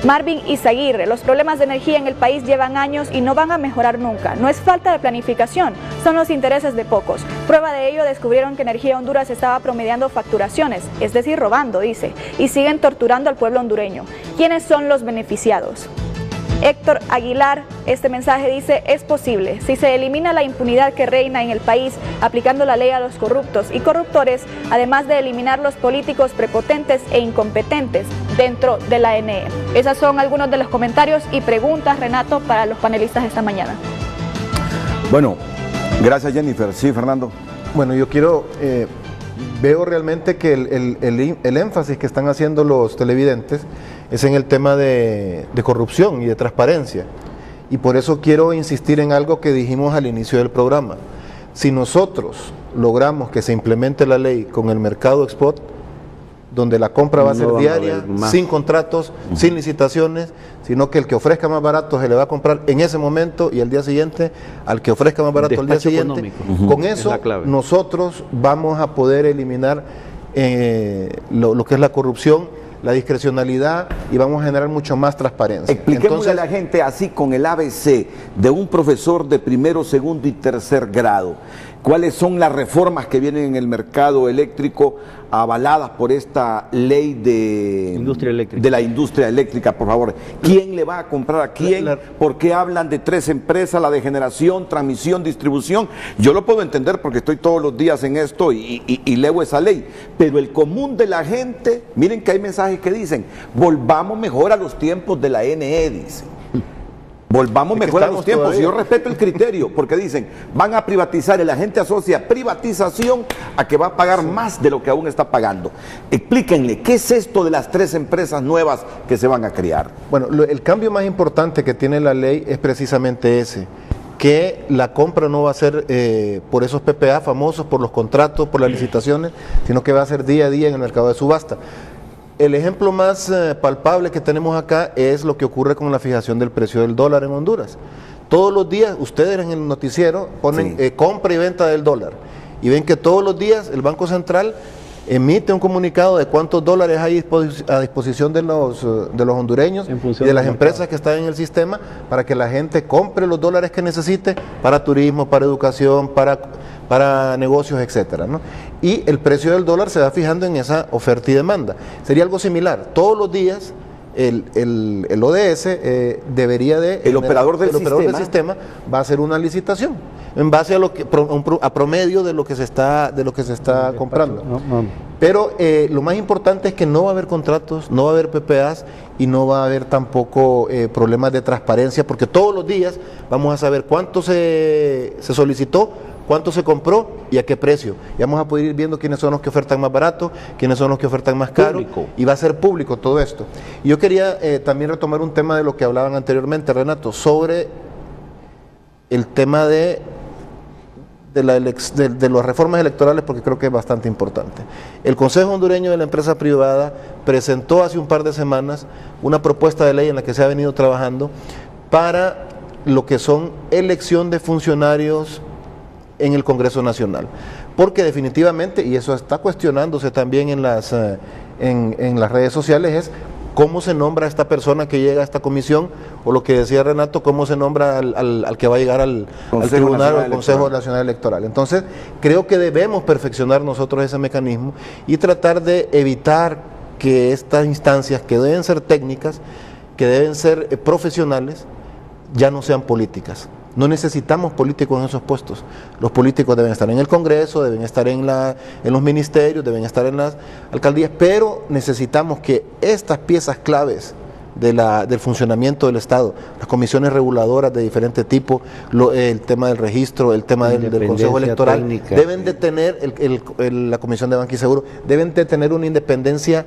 Marvin Izaguirre, los problemas de energía en el país llevan años y no van a mejorar nunca. No es falta de planificación, son los intereses de pocos. Prueba de ello, descubrieron que Energía Honduras estaba promediando facturaciones, es decir, robando, dice, y siguen torturando al pueblo hondureño. ¿Quiénes son los beneficiados? Héctor Aguilar, este mensaje dice, es posible. Si se elimina la impunidad que reina en el país, aplicando la ley a los corruptos y corruptores, además de eliminar los políticos prepotentes e incompetentes dentro de la ANE. Esos son algunos de los comentarios y preguntas, Renato, para los panelistas esta mañana. Bueno, gracias Jennifer. Sí, Fernando. Bueno, yo veo realmente que el énfasis que están haciendo los televidentes es en el tema de corrupción y de transparencia. Y por eso quiero insistir en algo que dijimos al inicio del programa. Si nosotros logramos que se implemente la ley con el mercado export, donde la compra va a ser diaria, sin contratos, sin licitaciones, sino que el que ofrezca más barato se le va a comprar en ese momento y al día siguiente, al que ofrezca más barato al día siguiente. Con eso nosotros vamos a poder eliminar lo que es la corrupción, la discrecionalidad y vamos a generar mucho más transparencia. Expliquémosle a la gente así con el ABC de un profesor de primero, segundo y tercer grado. ¿Cuáles son las reformas que vienen en el mercado eléctrico avaladas por esta ley de la industria eléctrica, por favor? ¿Quién le va a comprar a quién? ¿Por qué hablan de 3 empresas, la de generación, transmisión, distribución? Yo lo puedo entender porque estoy todos los días en esto y leo esa ley, pero el común de la gente, miren que hay mensajes que dicen, volvamos mejor a los tiempos de la NE, dicen. Volvamos mejor a los tiempos. Todavía. Yo respeto el criterio, porque dicen, van a privatizar y la gente asocia privatización a que va a pagar más de lo que aún está pagando. Explíquenle, ¿qué es esto de las 3 empresas nuevas que se van a crear? Bueno, el cambio más importante que tiene la ley es precisamente ese, que la compra no va a ser por esos PPA famosos, por los contratos, por las licitaciones, sino que va a ser día a día en el mercado de subasta. El ejemplo más palpable que tenemos acá es lo que ocurre con la fijación del precio del dólar en Honduras. Todos los días, ustedes en el noticiero ponen compra y venta del dólar y ven que todos los días el Banco Central emite un comunicado de cuántos dólares hay a disposición de los hondureños y de las empresas que están en el sistema para que la gente compre los dólares que necesite para turismo, para educación, para negocios, etcétera, ¿no? Y el precio del dólar se va fijando en esa oferta y demanda. Sería algo similar. Todos los días el ODS debería de... El operador del sistema va a hacer una licitación en base a a promedio de lo que se está comprando. Pero lo más importante es que no va a haber contratos, no va a haber PPAs y no va a haber tampoco problemas de transparencia, porque todos los días vamos a saber cuánto se solicitó, cuánto se compró y a qué precio. Y vamos a poder ir viendo quiénes son los que ofertan más barato, quiénes son los que ofertan más caro, y va a ser público todo esto. Y yo quería también retomar un tema de lo que hablaban anteriormente, Renato, sobre el tema de las reformas electorales, porque creo que es bastante importante. El Consejo Hondureño de la Empresa Privada presentó hace un par de semanas una propuesta de ley en la que se ha venido trabajando para lo que son elección de funcionarios en el Congreso Nacional, porque definitivamente, y eso está cuestionándose también en las redes sociales, es cómo se nombra a esta persona que llega a esta comisión, o lo que decía Renato, cómo se nombra al que va a llegar al Tribunal o al Consejo Nacional Electoral. Entonces, creo que debemos perfeccionar nosotros ese mecanismo y tratar de evitar que estas instancias, que deben ser técnicas, que deben ser profesionales, ya no sean políticas. No necesitamos políticos en esos puestos. Los políticos deben estar en el Congreso, deben estar en los ministerios, deben estar en las alcaldías, pero necesitamos que estas piezas claves del funcionamiento del Estado, las comisiones reguladoras de diferente tipo, el tema del registro, el tema del Consejo Electoral, técnica, deben de tener, la Comisión de Banca y Seguro, deben de tener una independencia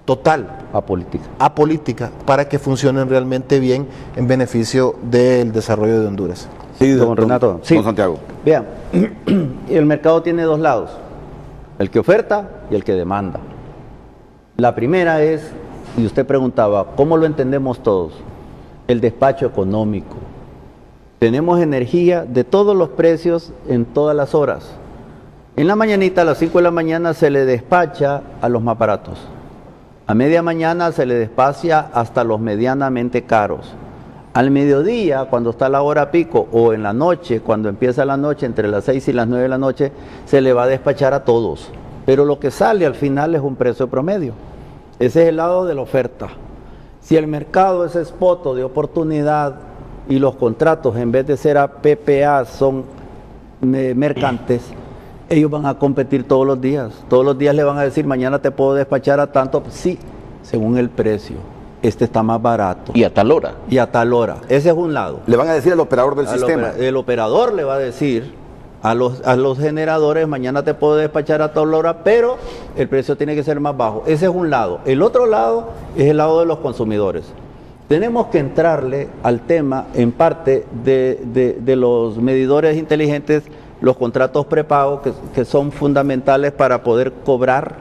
total, apolítica, para que funcionen realmente bien en beneficio del desarrollo de Honduras. Sí, don Renato. Sí. Don Santiago. Vean, el mercado tiene 2 lados, el que oferta y el que demanda. La primera es, y usted preguntaba, ¿cómo lo entendemos todos? El despacho económico. Tenemos energía de todos los precios en todas las horas. En la mañanita, a las 5 de la mañana, se le despacha a los más baratos. A media mañana se le despacia hasta los medianamente caros. Al mediodía, cuando está la hora pico, o en la noche, cuando empieza la noche, entre las 6 y las 9 de la noche, se le va a despachar a todos. Pero lo que sale al final es un precio promedio. Ese es el lado de la oferta. Si el mercado es spot de oportunidad y los contratos en vez de ser a PPA son mercantes, ellos van a competir todos los días. Todos los días le van a decir, mañana te puedo despachar a tanto. Sí, según el precio. Este está más barato. Y a tal hora. Y a tal hora. Ese es un lado. Le van a decir al operador del sistema. El operador le va a decir a los generadores, mañana te puedo despachar a tal hora, pero el precio tiene que ser más bajo. Ese es un lado. El otro lado es el lado de los consumidores. Tenemos que entrarle al tema, en parte, de los medidores inteligentes, los contratos prepagos, que son fundamentales para poder cobrar.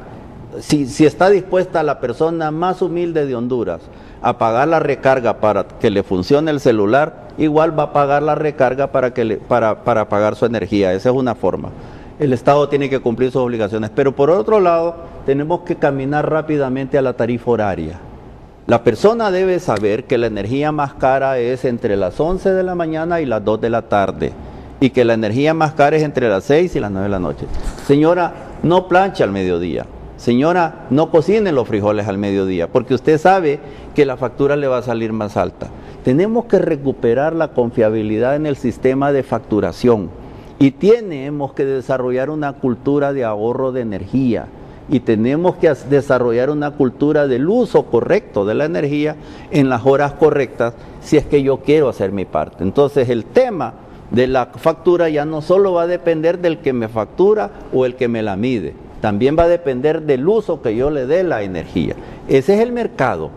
Si está dispuesta la persona más humilde de Honduras a pagar la recarga para que le funcione el celular, igual va a pagar la recarga para pagar su energía. Esa es una forma. El Estado tiene que cumplir sus obligaciones. Pero por otro lado, tenemos que caminar rápidamente a la tarifa horaria. La persona debe saber que la energía más cara es entre las 11 de la mañana y las 2 de la tarde. Y que la energía más cara es entre las 6 y las 9 de la noche. Señora, no planche al mediodía. Señora, no cocine los frijoles al mediodía, porque usted sabe que la factura le va a salir más alta. Tenemos que recuperar la confiabilidad en el sistema de facturación y tenemos que desarrollar una cultura de ahorro de energía y tenemos que desarrollar una cultura del uso correcto de la energía en las horas correctas si es que yo quiero hacer mi parte. Entonces el tema de la factura ya no solo va a depender del que me factura o el que me la mide. También va a depender del uso que yo le dé la energía. Ese es el mercado.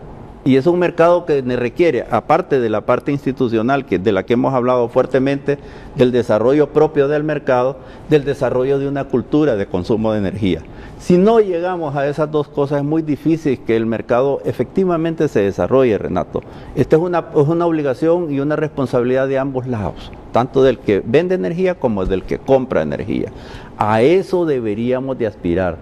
Y es un mercado que requiere, aparte de la parte institucional, de la que hemos hablado fuertemente, del desarrollo propio del mercado, del desarrollo de una cultura de consumo de energía. Si no llegamos a esas dos cosas, es muy difícil que el mercado efectivamente se desarrolle, Renato. Esta es una obligación y una responsabilidad de ambos lados, tanto del que vende energía como del que compra energía. A eso deberíamos de aspirar.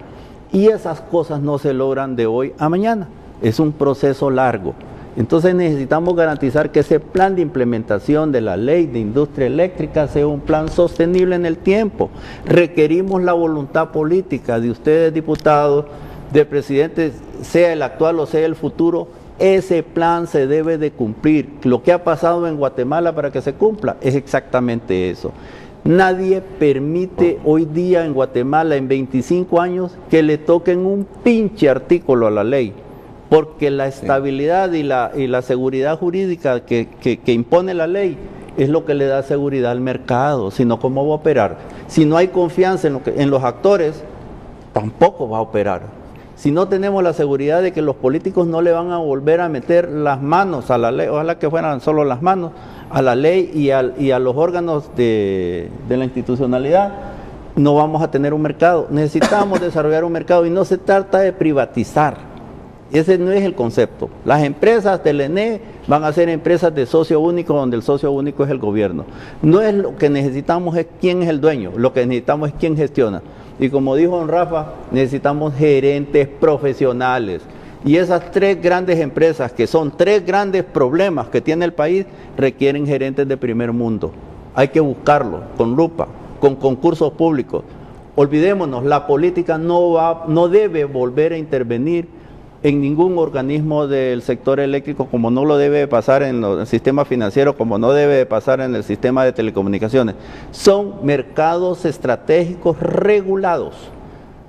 Y esas cosas no se logran de hoy a mañana. Es un proceso largo. Entonces necesitamos garantizar que ese plan de implementación de la ley de industria eléctrica sea un plan sostenible en el tiempo. Requerimos la voluntad política de ustedes, diputados, del presidente, sea el actual o sea el futuro. Ese plan se debe de cumplir. Lo que ha pasado en Guatemala para que se cumpla es exactamente eso. Nadie permite hoy día en Guatemala, en 25 años, que le toquen un pinche artículo a la ley. Porque la estabilidad y la seguridad jurídica que impone la ley es lo que le da seguridad al mercado, sino cómo va a operar. Si no hay confianza en los actores, tampoco va a operar. Si no tenemos la seguridad de que los políticos no le van a volver a meter las manos a la ley, ojalá que fueran solo las manos, a la ley y a los órganos de la institucionalidad, no vamos a tener un mercado. Necesitamos desarrollar un mercado y no se trata de privatizar. Ese no es el concepto. Las empresas del ENE van a ser empresas de socio único, donde el socio único es el gobierno. No es lo que necesitamos es quién es el dueño, lo que necesitamos es quién gestiona. Y como dijo don Rafa, necesitamos gerentes profesionales. Y esas tres grandes empresas, que son tres grandes problemas que tiene el país, requieren gerentes de primer mundo. Hay que buscarlo con lupa, con concursos públicos. Olvidémonos, la política no debe volver a intervenir en ningún organismo del sector eléctrico, como no lo debe pasar en el sistema financiero, como no debe pasar en el sistema de telecomunicaciones. Son mercados estratégicos regulados.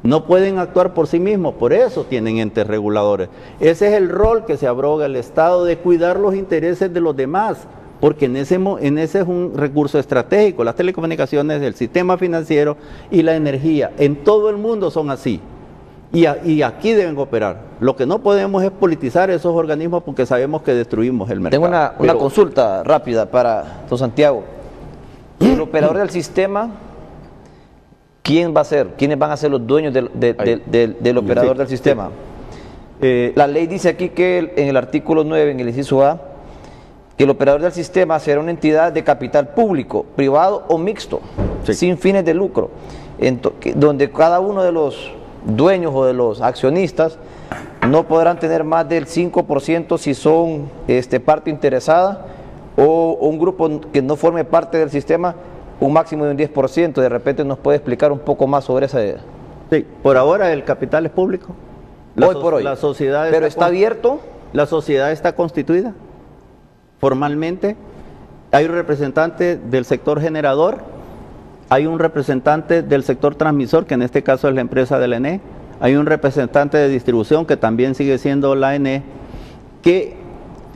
No pueden actuar por sí mismos, por eso tienen entes reguladores. Ese es el rol que se abroga el Estado, de cuidar los intereses de los demás, porque en ese es un recurso estratégico. Las telecomunicaciones, el sistema financiero y la energía, en todo el mundo son así. Y aquí deben operar. Lo que no podemos es politizar esos organismos porque sabemos que destruimos el mercado. Tengo una consulta rápida para don Santiago. El operador del sistema, ¿quién va a ser? ¿Quiénes van a ser los dueños del operador del sistema? La ley dice aquí que en el artículo 9, en el inciso A, que el operador del sistema será una entidad de capital público, privado o mixto, sin fines de lucro, donde cada uno de los dueños o de los accionistas no podrán tener más del 5% si son parte interesada, o un grupo que no forme parte del sistema, un máximo de un 10%. De repente nos puede explicar un poco más sobre esa idea. Sí, por ahora el capital es público. Hoy por hoy. La sociedad pero está abierto. La sociedad está constituida formalmente. Hay un representante del sector generador, hay un representante del sector transmisor, que en este caso es la empresa de la ENE, hay un representante de distribución, que también sigue siendo la ENE, que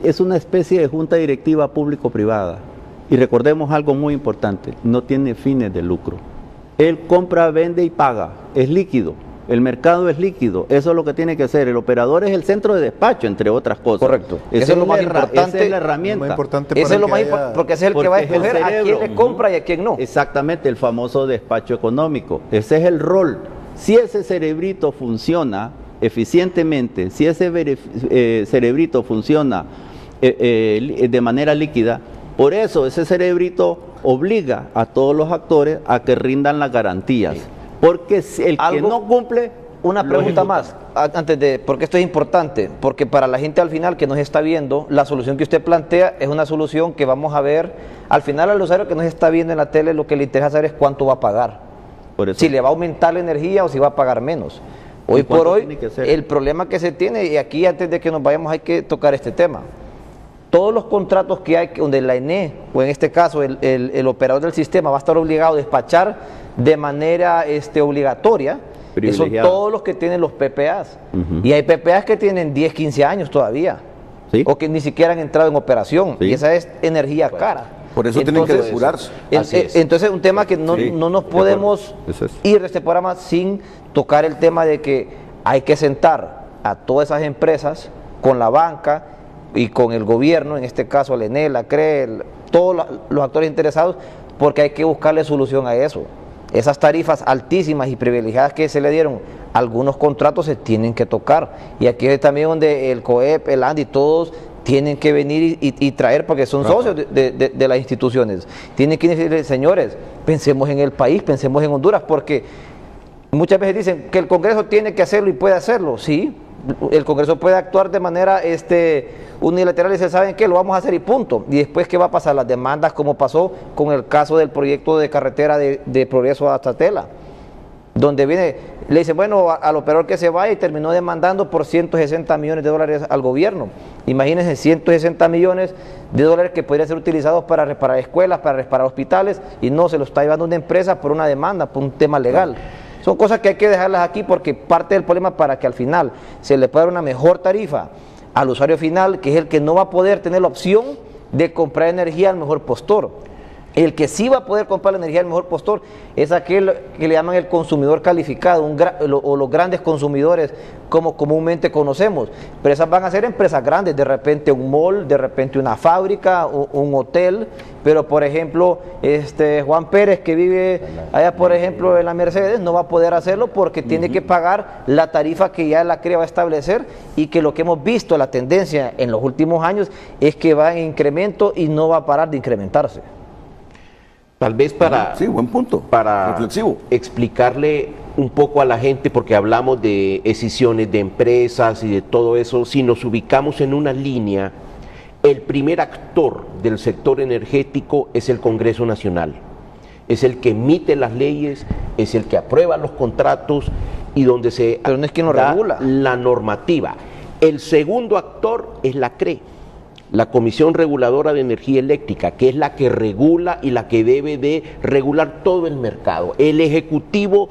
es una especie de junta directiva público-privada. Y recordemos algo muy importante, no tiene fines de lucro. Él compra, vende y paga, es líquido. El mercado es líquido, eso es lo que tiene que ser. El operador es el centro de despacho, entre otras cosas. Correcto. Eso es lo más importante. Esa es la herramienta. Muy importante Ese para es lo que más haya- importante, porque ese es el que Porque va a es el escoger a cerebro. quién le compra y a quién no. Exactamente, el famoso despacho económico. Ese es el rol. Si ese cerebrito funciona eficientemente, si ese cerebrito funciona de manera líquida, por eso ese cerebrito obliga a todos los actores a que rindan las garantías. Porque si el que Algo- no cumple... Una lo pregunta ejecutan. más, antes de, porque esto es importante, porque para la gente al final que nos está viendo, la solución que usted plantea es una solución que vamos a ver, al final al usuario que nos está viendo en la tele, lo que le interesa saber es cuánto va a pagar, Por eso. si le va a aumentar la energía o si va a pagar menos. Hoy ¿Y por cuánto hoy, tiene que ser? el problema que se tiene, y aquí antes de que nos vayamos hay que tocar este tema, todos los contratos que hay, donde la ENE, o en este caso el operador del sistema, va a estar obligado a despachar de manera obligatoria, son Privilegiado. todos los que tienen los PPAs. Ujú. Y hay PPAs que tienen 10, 15 años todavía, Sí. o que ni siquiera han entrado en operación, Sí. y esa es energía cara. Por eso tienen que depurarse. Así es. Entonces, un tema que no, Sí, no nos de acuerdo. podemos Eso es. ir de este programa sin tocar el tema de que hay que sentar a todas esas empresas con la banca y con el gobierno, en este caso el ENE, la CRE, todos los actores interesados, porque hay que buscarle solución a eso. Esas tarifas altísimas y privilegiadas que se le dieron, algunos contratos se tienen que tocar. Y aquí es también donde el COEP, el ANDI, todos tienen que venir y traer, porque son socios de las instituciones. Tienen que decirle, señores, pensemos en el país, pensemos en Honduras, porque muchas veces dicen que el Congreso tiene que hacerlo y puede hacerlo. Sí, el Congreso puede actuar de manera unilateral y decir, ¿saben qué? Lo vamos a hacer y punto. Y después, ¿qué va a pasar? Las demandas, como pasó con el caso del proyecto de carretera de Progreso a Tela, donde le dice, bueno, al operador que se vaya, y terminó demandando por 160 millones de dólares al gobierno. Imagínense, 160 millones de dólares que podrían ser utilizados para reparar escuelas, para reparar hospitales, y no, se lo está llevando una empresa por una demanda, por un tema legal. Son cosas que hay que dejarlas aquí, porque parte del problema, para que al final se le pueda dar una mejor tarifa al usuario final, que es el que no va a poder tener la opción de comprar energía al mejor postor. El que sí va a poder comprar la energía al mejor postor es aquel que le llaman el consumidor calificado, o los grandes consumidores, como comúnmente conocemos. Pero esas van a ser empresas grandes, de repente un mall, de repente una fábrica, un hotel. Pero por ejemplo, Juan Pérez, que vive allá por ejemplo en la Mercedes, no va a poder hacerlo porque tiene que pagar la tarifa que ya la CRE va a establecer, y que lo que hemos visto, la tendencia en los últimos años, es que va en incremento y no va a parar de incrementarse. Tal vez para, Sí, buen punto. para Reflexivo. explicarle un poco a la gente, porque hablamos de escisiones de empresas y de todo eso, si nos ubicamos en una línea, el primer actor del sector energético es el Congreso Nacional. Es el que emite las leyes, es el que aprueba los contratos y donde se Pero no es quien lo da regula. la normativa. El segundo actor es la CRE, la Comisión Reguladora de Energía Eléctrica, que es la que regula y la que debe de regular todo el mercado. El Ejecutivo,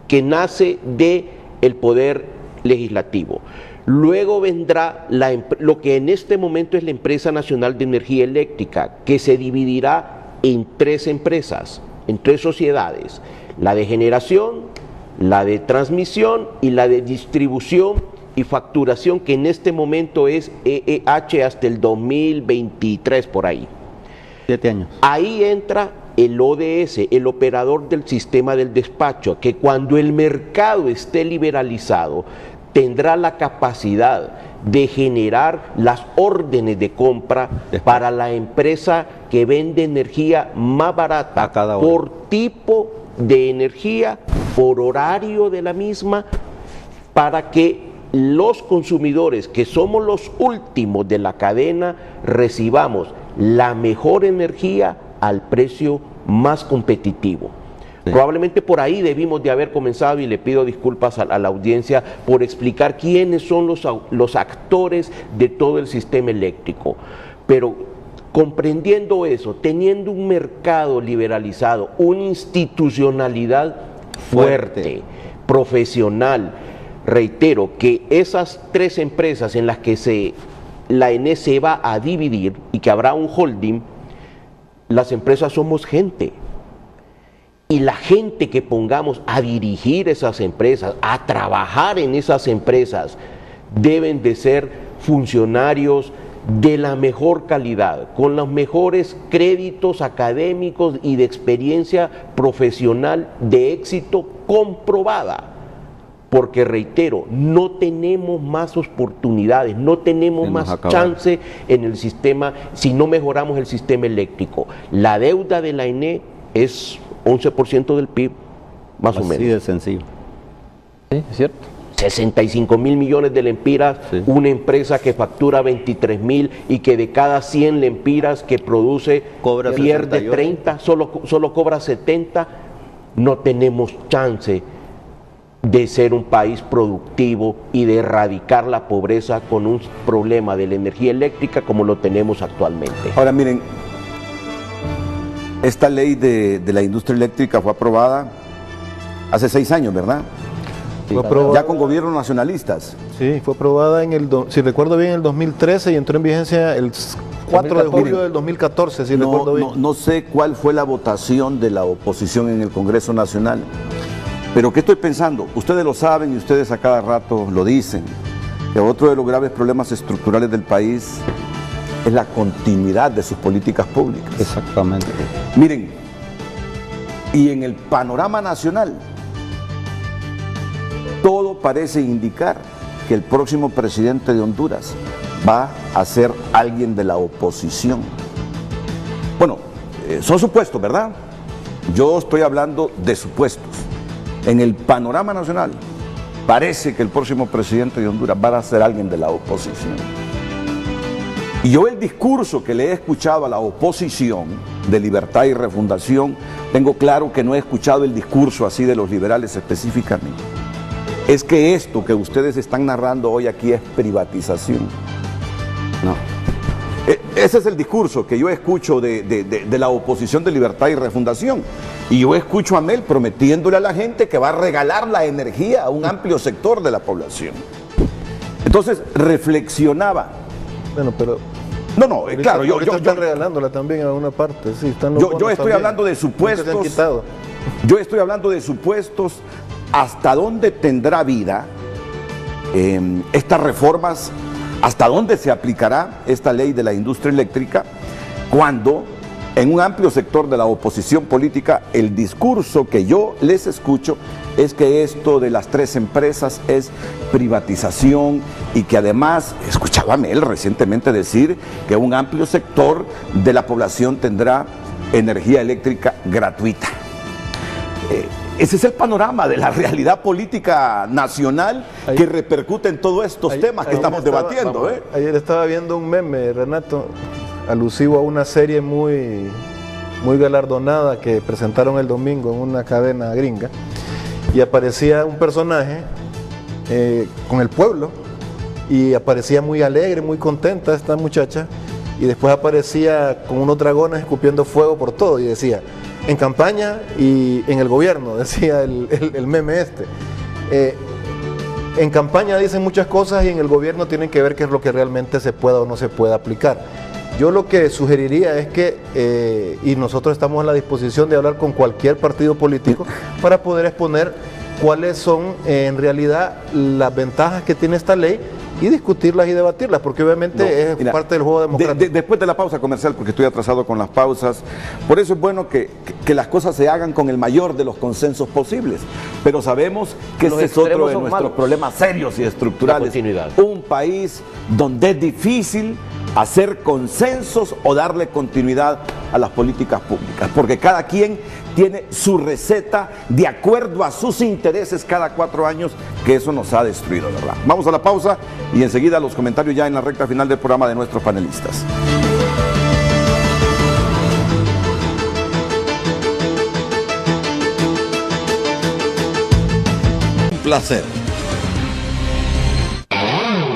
que nace del Poder Legislativo. Luego vendrá lo que en este momento es la Empresa Nacional de Energía Eléctrica, que se dividirá en 3 empresas, en 3 sociedades: la de generación, la de transmisión y la de distribución y facturación, que en este momento es EEH hasta el 2023 por ahí. 7 años. Ahí entra el ODS, el operador del sistema del despacho, que cuando el mercado esté liberalizado tendrá la capacidad de generar las órdenes de compra para la empresa que vende energía más barata A cada hora. por tipo de energía, por horario de la misma, para que los consumidores, que somos los últimos de la cadena, recibamos la mejor energía al precio más competitivo. Sí. Probablemente por ahí debimos de haber comenzado, y le pido disculpas a la audiencia por explicar quiénes son los actores de todo el sistema eléctrico. Pero comprendiendo eso, teniendo un mercado liberalizado, una institucionalidad fuerte, profesional, reitero que esas tres empresas en las que la ENE se va a dividir y que habrá un holding, las empresas somos gente. Y la gente que pongamos a dirigir esas empresas, a trabajar en esas empresas, deben de ser funcionarios de la mejor calidad, con los mejores créditos académicos y de experiencia profesional de éxito comprobada. Porque reitero, no tenemos más oportunidades, no tenemos más chance en el sistema si no mejoramos el sistema eléctrico. La deuda de la ENE es 11% del PIB, más o menos. Así de sencillo. Sí, es cierto. 65.000 millones de lempiras, sí. Una empresa que factura 23.000 y que de cada 100 lempiras que produce pierde 30, solo cobra 70, no tenemos chance de ser un país productivo y de erradicar la pobreza con un problema de la energía eléctrica como lo tenemos actualmente. Ahora miren, esta ley de la industria eléctrica fue aprobada hace 6 años, ¿verdad? Fue aprobada, ya con gobiernos nacionalistas. Sí, fue aprobada si recuerdo bien, en el 2013 y entró en vigencia el 4 de julio del 2014, si recuerdo bien. No sé cuál fue la votación de la oposición en el Congreso Nacional, pero ¿qué estoy pensando? Ustedes lo saben y ustedes a cada rato lo dicen, que otro de los graves problemas estructurales del país es la continuidad de sus políticas públicas. Exactamente. Miren, y en el panorama nacional, todo parece indicar que el próximo presidente de Honduras va a ser alguien de la oposición. Bueno, son supuestos, ¿verdad? Yo estoy hablando de supuestos. En el panorama nacional, parece que el próximo presidente de Honduras va a ser alguien de la oposición. Y yo el discurso que le he escuchado a la oposición de Libertad y Refundación, tengo claro que no he escuchado el discurso así de los liberales específicamente. Es que esto que ustedes están narrando hoy aquí es privatización. No. Ese es el discurso que yo escucho de la oposición de Libertad y Refundación. Y yo escucho a Mel prometiéndole a la gente que va a regalar la energía a un amplio sector de la población. Entonces, reflexionaba. Bueno, pero... No, claro, yo están regalándola también en alguna parte. Sí, están yo estoy hablando de supuestos. Yo estoy hablando de supuestos. ¿Hasta dónde tendrá vida estas reformas? ¿Hasta dónde se aplicará esta ley de la industria eléctrica? Cuando en un amplio sector de la oposición política el discurso que yo les escucho es que esto de las 3 empresas es privatización y que además, escuchaba a Mel recientemente decir que un amplio sector de la población tendrá energía eléctrica gratuita. Ese es el panorama de la realidad política nacional que repercute en todos estos temas que estamos debatiendo. Ayer estaba viendo un meme, Renato, alusivo a una serie muy galardonada que presentaron el domingo en una cadena gringa, y aparecía un personaje con el pueblo y aparecía muy alegre, muy contenta esta muchacha, y después aparecía con unos dragones escupiendo fuego por todo y decía: en campaña y en el gobierno, decía el meme este. En campaña dicen muchas cosas y en el gobierno tienen que ver qué es lo que realmente se pueda o no se pueda aplicar. Yo lo que sugeriría es que, y nosotros estamos a la disposición de hablar con cualquier partido político para poder exponer cuáles son en realidad las ventajas que tiene esta ley y discutirlas y debatirlas, porque obviamente es parte del juego democrático. Después de la pausa comercial, porque estoy atrasado con las pausas, por eso es bueno que las cosas se hagan con el mayor de los consensos posibles, pero sabemos que ese es otro de nuestros problemas serios y estructurales. Un país donde es difícil hacer consensos o darle continuidad a las políticas públicas, porque cada quien tiene su receta de acuerdo a sus intereses cada 4 años, que eso nos ha destruido, ¿verdad? Vamos a la pausa y enseguida los comentarios ya en la recta final del programa de nuestros panelistas. Un placer.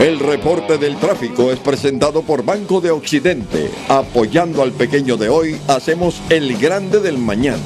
El reporte del tráfico es presentado por Banco de Occidente. Apoyando al pequeño de hoy, hacemos el grande del mañana.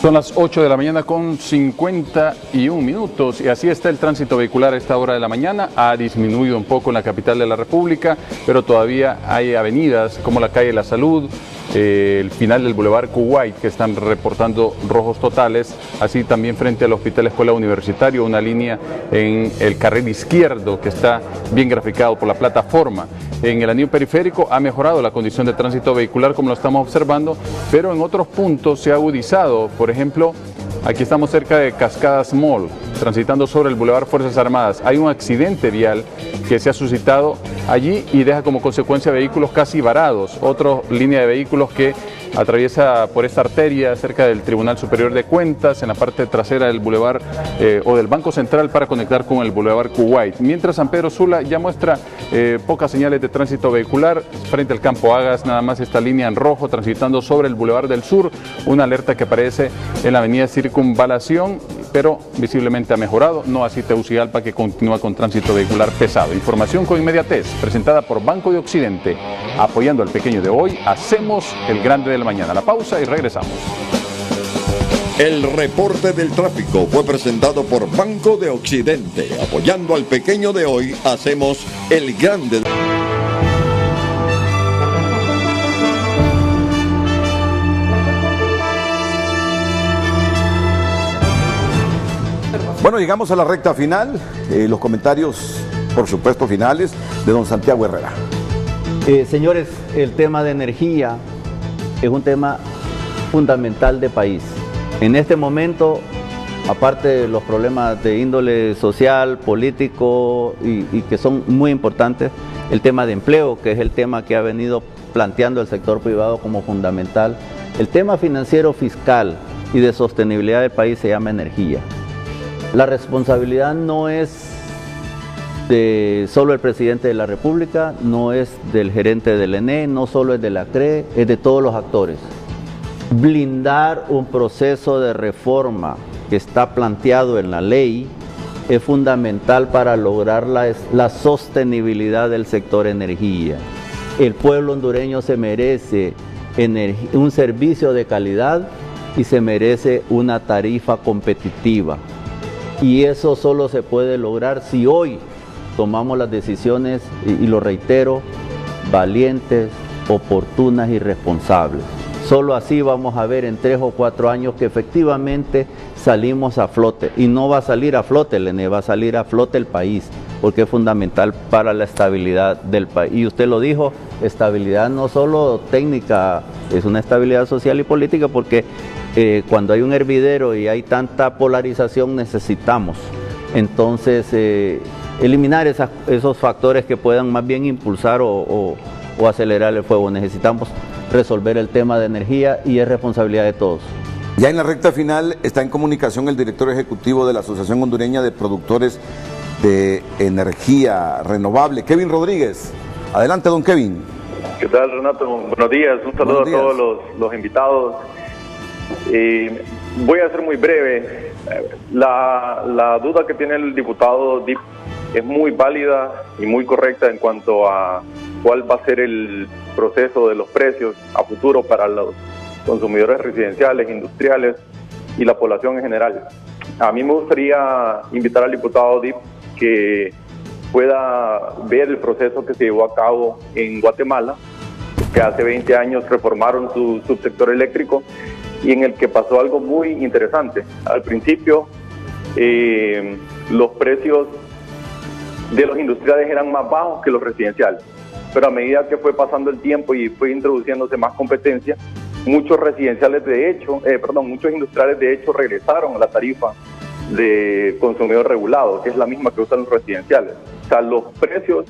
Son las 8 de la mañana con 51 minutos y así está el tránsito vehicular a esta hora de la mañana. Ha disminuido un poco en la capital de la República, pero todavía hay avenidas como la calle La Salud, el final del Boulevard Kuwait, que están reportando rojos totales, así también frente al Hospital Escuela Universitario, una línea en el carril izquierdo que está bien graficado por la plataforma. En el anillo periférico ha mejorado la condición de tránsito vehicular como lo estamos observando, pero en otros puntos se ha agudizado. Por ejemplo, aquí estamos cerca de Cascadas Mall, transitando sobre el Boulevard Fuerzas Armadas. Hay un accidente vial que se ha suscitado allí y deja como consecuencia vehículos casi varados. Otra línea de vehículos que atraviesa por esta arteria cerca del Tribunal Superior de Cuentas, en la parte trasera del Boulevard o del Banco Central para conectar con el Boulevard Kuwait. Mientras San Pedro Sula ya muestra pocas señales de tránsito vehicular. Frente al Campo Agas, nada más esta línea en rojo transitando sobre el Boulevard del Sur. Una alerta que aparece en la avenida Circunvalación, pero visiblemente ha mejorado, no así Tegucigalpa, que continúa con tránsito vehicular pesado. Información con inmediatez, presentada por Banco de Occidente. Apoyando al pequeño de hoy, hacemos el grande de la mañana. La pausa y regresamos. El reporte del tráfico fue presentado por Banco de Occidente. Apoyando al pequeño de hoy, hacemos el grande. Bueno, llegamos a la recta final. Los comentarios, por supuesto, finales de don Santiago Herrera. Señores, el tema de energía es un tema fundamental de país. En este momento, aparte de los problemas de índole social, político y que son muy importantes, el tema de empleo, que es el tema que ha venido planteando el sector privado como fundamental, el tema financiero, fiscal y de sostenibilidad del país se llama energía. La responsabilidad no es de solo el presidente de la República, no es del gerente del ENE, no solo es de la CRE, es de todos los actores. Blindar un proceso de reforma que está planteado en la ley es fundamental para lograr la sostenibilidad del sector energía. El pueblo hondureño se merece un servicio de calidad y se merece una tarifa competitiva. Y eso solo se puede lograr si hoy tomamos las decisiones, y lo reitero, valientes, oportunas y responsables. Solo así vamos a ver en 3 o 4 años que efectivamente salimos a flote. Y no va a salir a flote el ENE, va a salir a flote el país, porque es fundamental para la estabilidad del país. Y usted lo dijo, estabilidad no solo técnica, es una estabilidad social y política, porque cuando hay un hervidero y hay tanta polarización necesitamos entonces eliminar esos factores que puedan más bien impulsar o acelerar el fuego. Necesitamos resolver el tema de energía y es responsabilidad de todos. Ya en la recta final está en comunicación el director ejecutivo de la Asociación Hondureña de Productores de Energía Renovable, Kevin Rodríguez. Adelante, don Kevin. ¿Qué tal, Renato? Buenos días, un saludo a todos los invitados. Voy a ser muy breve. La duda que tiene el diputado Dip es muy válida y muy correcta en cuanto a cuál va a ser el proceso de los precios a futuro para los consumidores residenciales, industriales y la población en general. A mí me gustaría invitar al diputado Dip que pueda ver el proceso que se llevó a cabo en Guatemala, que hace 20 años reformaron su subsector eléctrico y en el que pasó algo muy interesante. Al principio, los precios de los industriales eran más bajos que los residenciales, pero a medida que fue pasando el tiempo y fue introduciéndose más competencia, muchos residenciales muchos industriales de hecho regresaron a la tarifa de consumidor regulado, que es la misma que usan los residenciales. O sea, los precios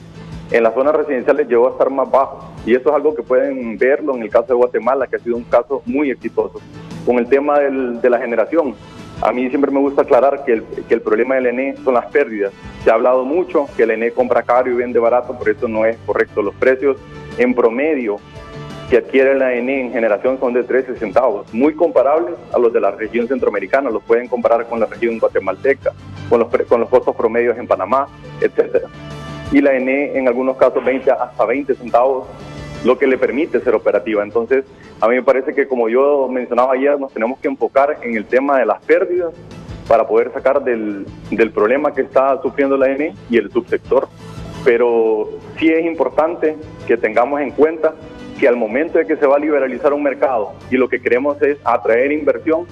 en las zonas residenciales llegó a estar más bajo, y eso es algo que pueden verlo en el caso de Guatemala, que ha sido un caso muy exitoso. Con el tema de la generación, a mí siempre me gusta aclarar que el problema del ENE son las pérdidas. Se ha hablado mucho que el ENE compra caro y vende barato, pero eso no es correcto. Los precios en promedio que adquiere la ENE en generación son de 13 centavos, muy comparables a los de la región centroamericana. Los pueden comparar con la región guatemalteca, con los costos promedios en Panamá, etcétera. Y la ENE en algunos casos hasta 20 centavos, lo que le permite ser operativa. Entonces, a mí me parece que, como yo mencionaba ayer, nos tenemos que enfocar en el tema de las pérdidas para poder sacar del problema que está sufriendo la ENE y el subsector. Pero sí es importante que tengamos en cuenta que al momento de que se va a liberalizar un mercado y lo que queremos es atraer inversión,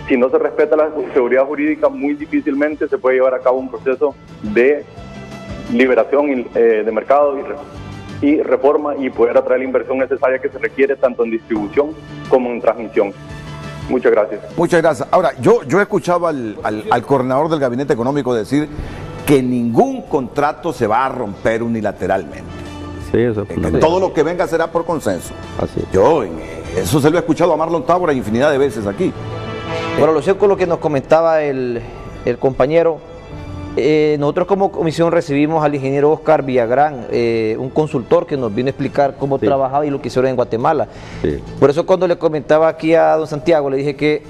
si no se respeta la seguridad jurídica, muy difícilmente se puede llevar a cabo un proceso de liberación de mercado y reforma y poder atraer la inversión necesaria que se requiere tanto en distribución como en transmisión. Muchas gracias. Muchas gracias. Ahora, yo he escuchado al coordinador del Gabinete Económico decir que ningún contrato se va a romper unilateralmente. Sí, eso es todo lo que venga será por consenso. Así es. Eso se lo he escuchado a Marlon Tábora infinidad de veces aquí. Bueno, lo sé con lo que nos comentaba el compañero. Nosotros como comisión recibimos al ingeniero Oscar Villagrán, un consultor que nos vino a explicar cómo trabajaba y lo que hicieron en Guatemala. Sí. Por eso cuando le comentaba aquí a don Santiago, le dije que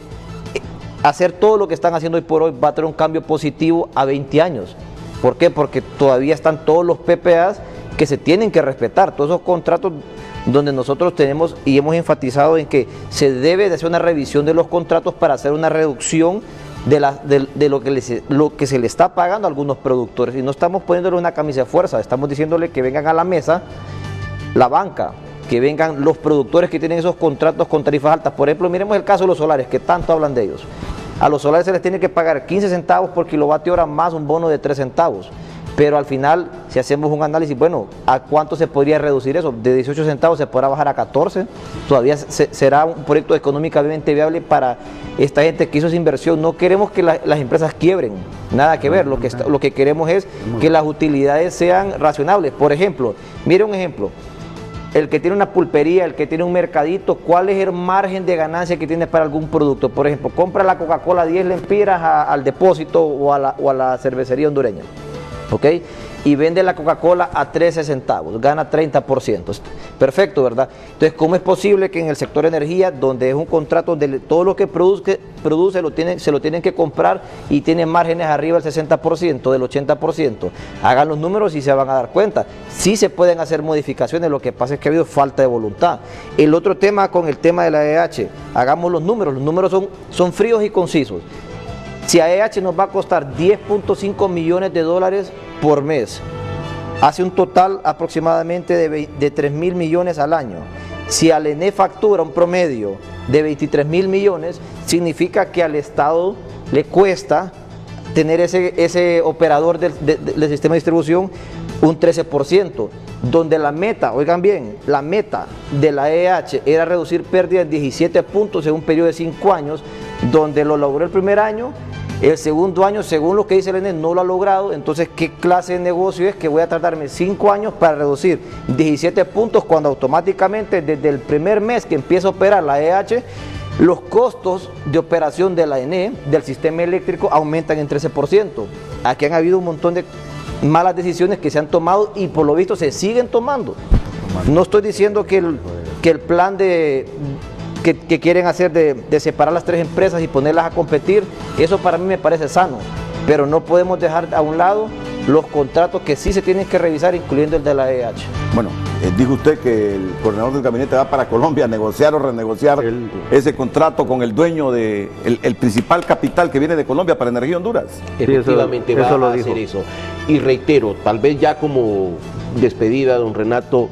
hacer todo lo que están haciendo hoy por hoy va a tener un cambio positivo a 20 años. ¿Por qué? Porque todavía están todos los PPAs que se tienen que respetar, todos esos contratos donde nosotros tenemos y hemos enfatizado en que se debe de hacer una revisión de los contratos para hacer una reducción de lo que se le está pagando a algunos productores, y no estamos poniéndole una camisa de fuerza, estamos diciéndole que vengan a la mesa la banca, que vengan los productores que tienen esos contratos con tarifas altas. Por ejemplo, miremos el caso de los solares, que tanto hablan de ellos. A los solares se les tiene que pagar 15 centavos por kilovatio hora más un bono de 3 centavos. Pero al final, si hacemos un análisis, bueno, ¿a cuánto se podría reducir eso? De 18 centavos se podrá bajar a 14. Todavía será un proyecto económicamente viable para esta gente que hizo esa inversión. No queremos que las empresas quiebren, nada que ver. Lo que queremos es que las utilidades sean razonables. Por ejemplo, mire un ejemplo. El que tiene una pulpería, el que tiene un mercadito, ¿cuál es el margen de ganancia que tiene para algún producto? Por ejemplo, compra la Coca-Cola 10 lempiras al depósito o a la cervecería hondureña. ¿Ok? Y vende la Coca-Cola a 13 centavos, gana 30%. Perfecto, ¿verdad? Entonces, ¿cómo es posible que en el sector energía, donde es un contrato donde todo lo que produce se lo tienen que comprar y tiene márgenes arriba del 60%, del 80%? Hagan los números y se van a dar cuenta. Sí se pueden hacer modificaciones, lo que pasa es que ha habido falta de voluntad. El otro tema con el tema de la EH, hagamos los números son fríos y concisos. Si a EH nos va a costar 10.5 millones de dólares por mes, hace un total aproximadamente de 3.000 millones al año. Si al ENE factura un promedio de 23.000 millones, significa que al Estado le cuesta tener ese operador del sistema de distribución un 13%, donde la meta, oigan bien, la meta de la EH era reducir pérdidas en 17 puntos en un periodo de 5 años, donde lo logró el primer año. El segundo año, según lo que dice el ENE, no lo ha logrado. Entonces, ¿qué clase de negocio es que voy a tardarme 5 años para reducir 17 puntos cuando automáticamente desde el primer mes que empieza a operar la EH, los costos de operación de la ENE, del sistema eléctrico, aumentan en 13%? Aquí han habido un montón de malas decisiones que se han tomado y por lo visto se siguen tomando. No estoy diciendo que el plan que quieren hacer de separar las 3 empresas y ponerlas a competir, eso para mí me parece sano, pero no podemos dejar a un lado los contratos que sí se tienen que revisar, incluyendo el de la EH. Bueno, dijo usted que el coordinador del gabinete va para Colombia a negociar o renegociar ese contrato con el dueño de el principal capital que viene de Colombia para Energía Honduras. Efectivamente, sí, va a hacer eso. Y reitero, tal vez ya como despedida, don Renato,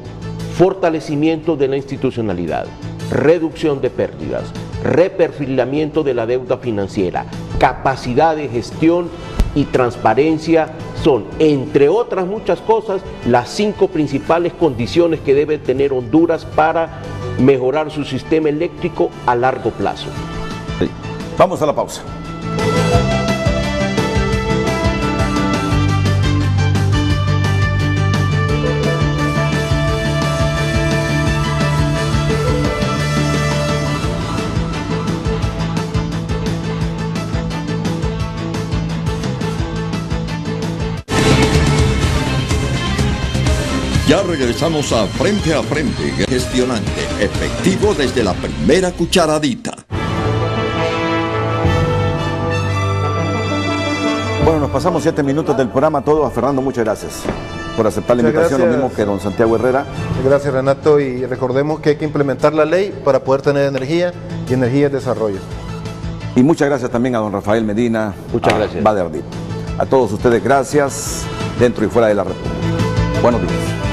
fortalecimiento de la institucionalidad, reducción de pérdidas, reperfilamiento de la deuda financiera, capacidad de gestión y transparencia son, entre otras muchas cosas, las 5 principales condiciones que debe tener Honduras para mejorar su sistema eléctrico a largo plazo. Sí. Vamos a la pausa. Ya regresamos a Frente, gestionante, efectivo desde la primera cucharadita. Bueno, nos pasamos 7 minutos del programa todos. A Fernando, muchas gracias por aceptar la invitación, lo mismo que don Santiago Herrera. Gracias, Renato, y recordemos que hay que implementar la ley para poder tener energía, y energía es desarrollo. Y muchas gracias también a don Rafael Medina, Muchas gracias. Baderdit. A todos ustedes, gracias, dentro y fuera de la República. Buenos días.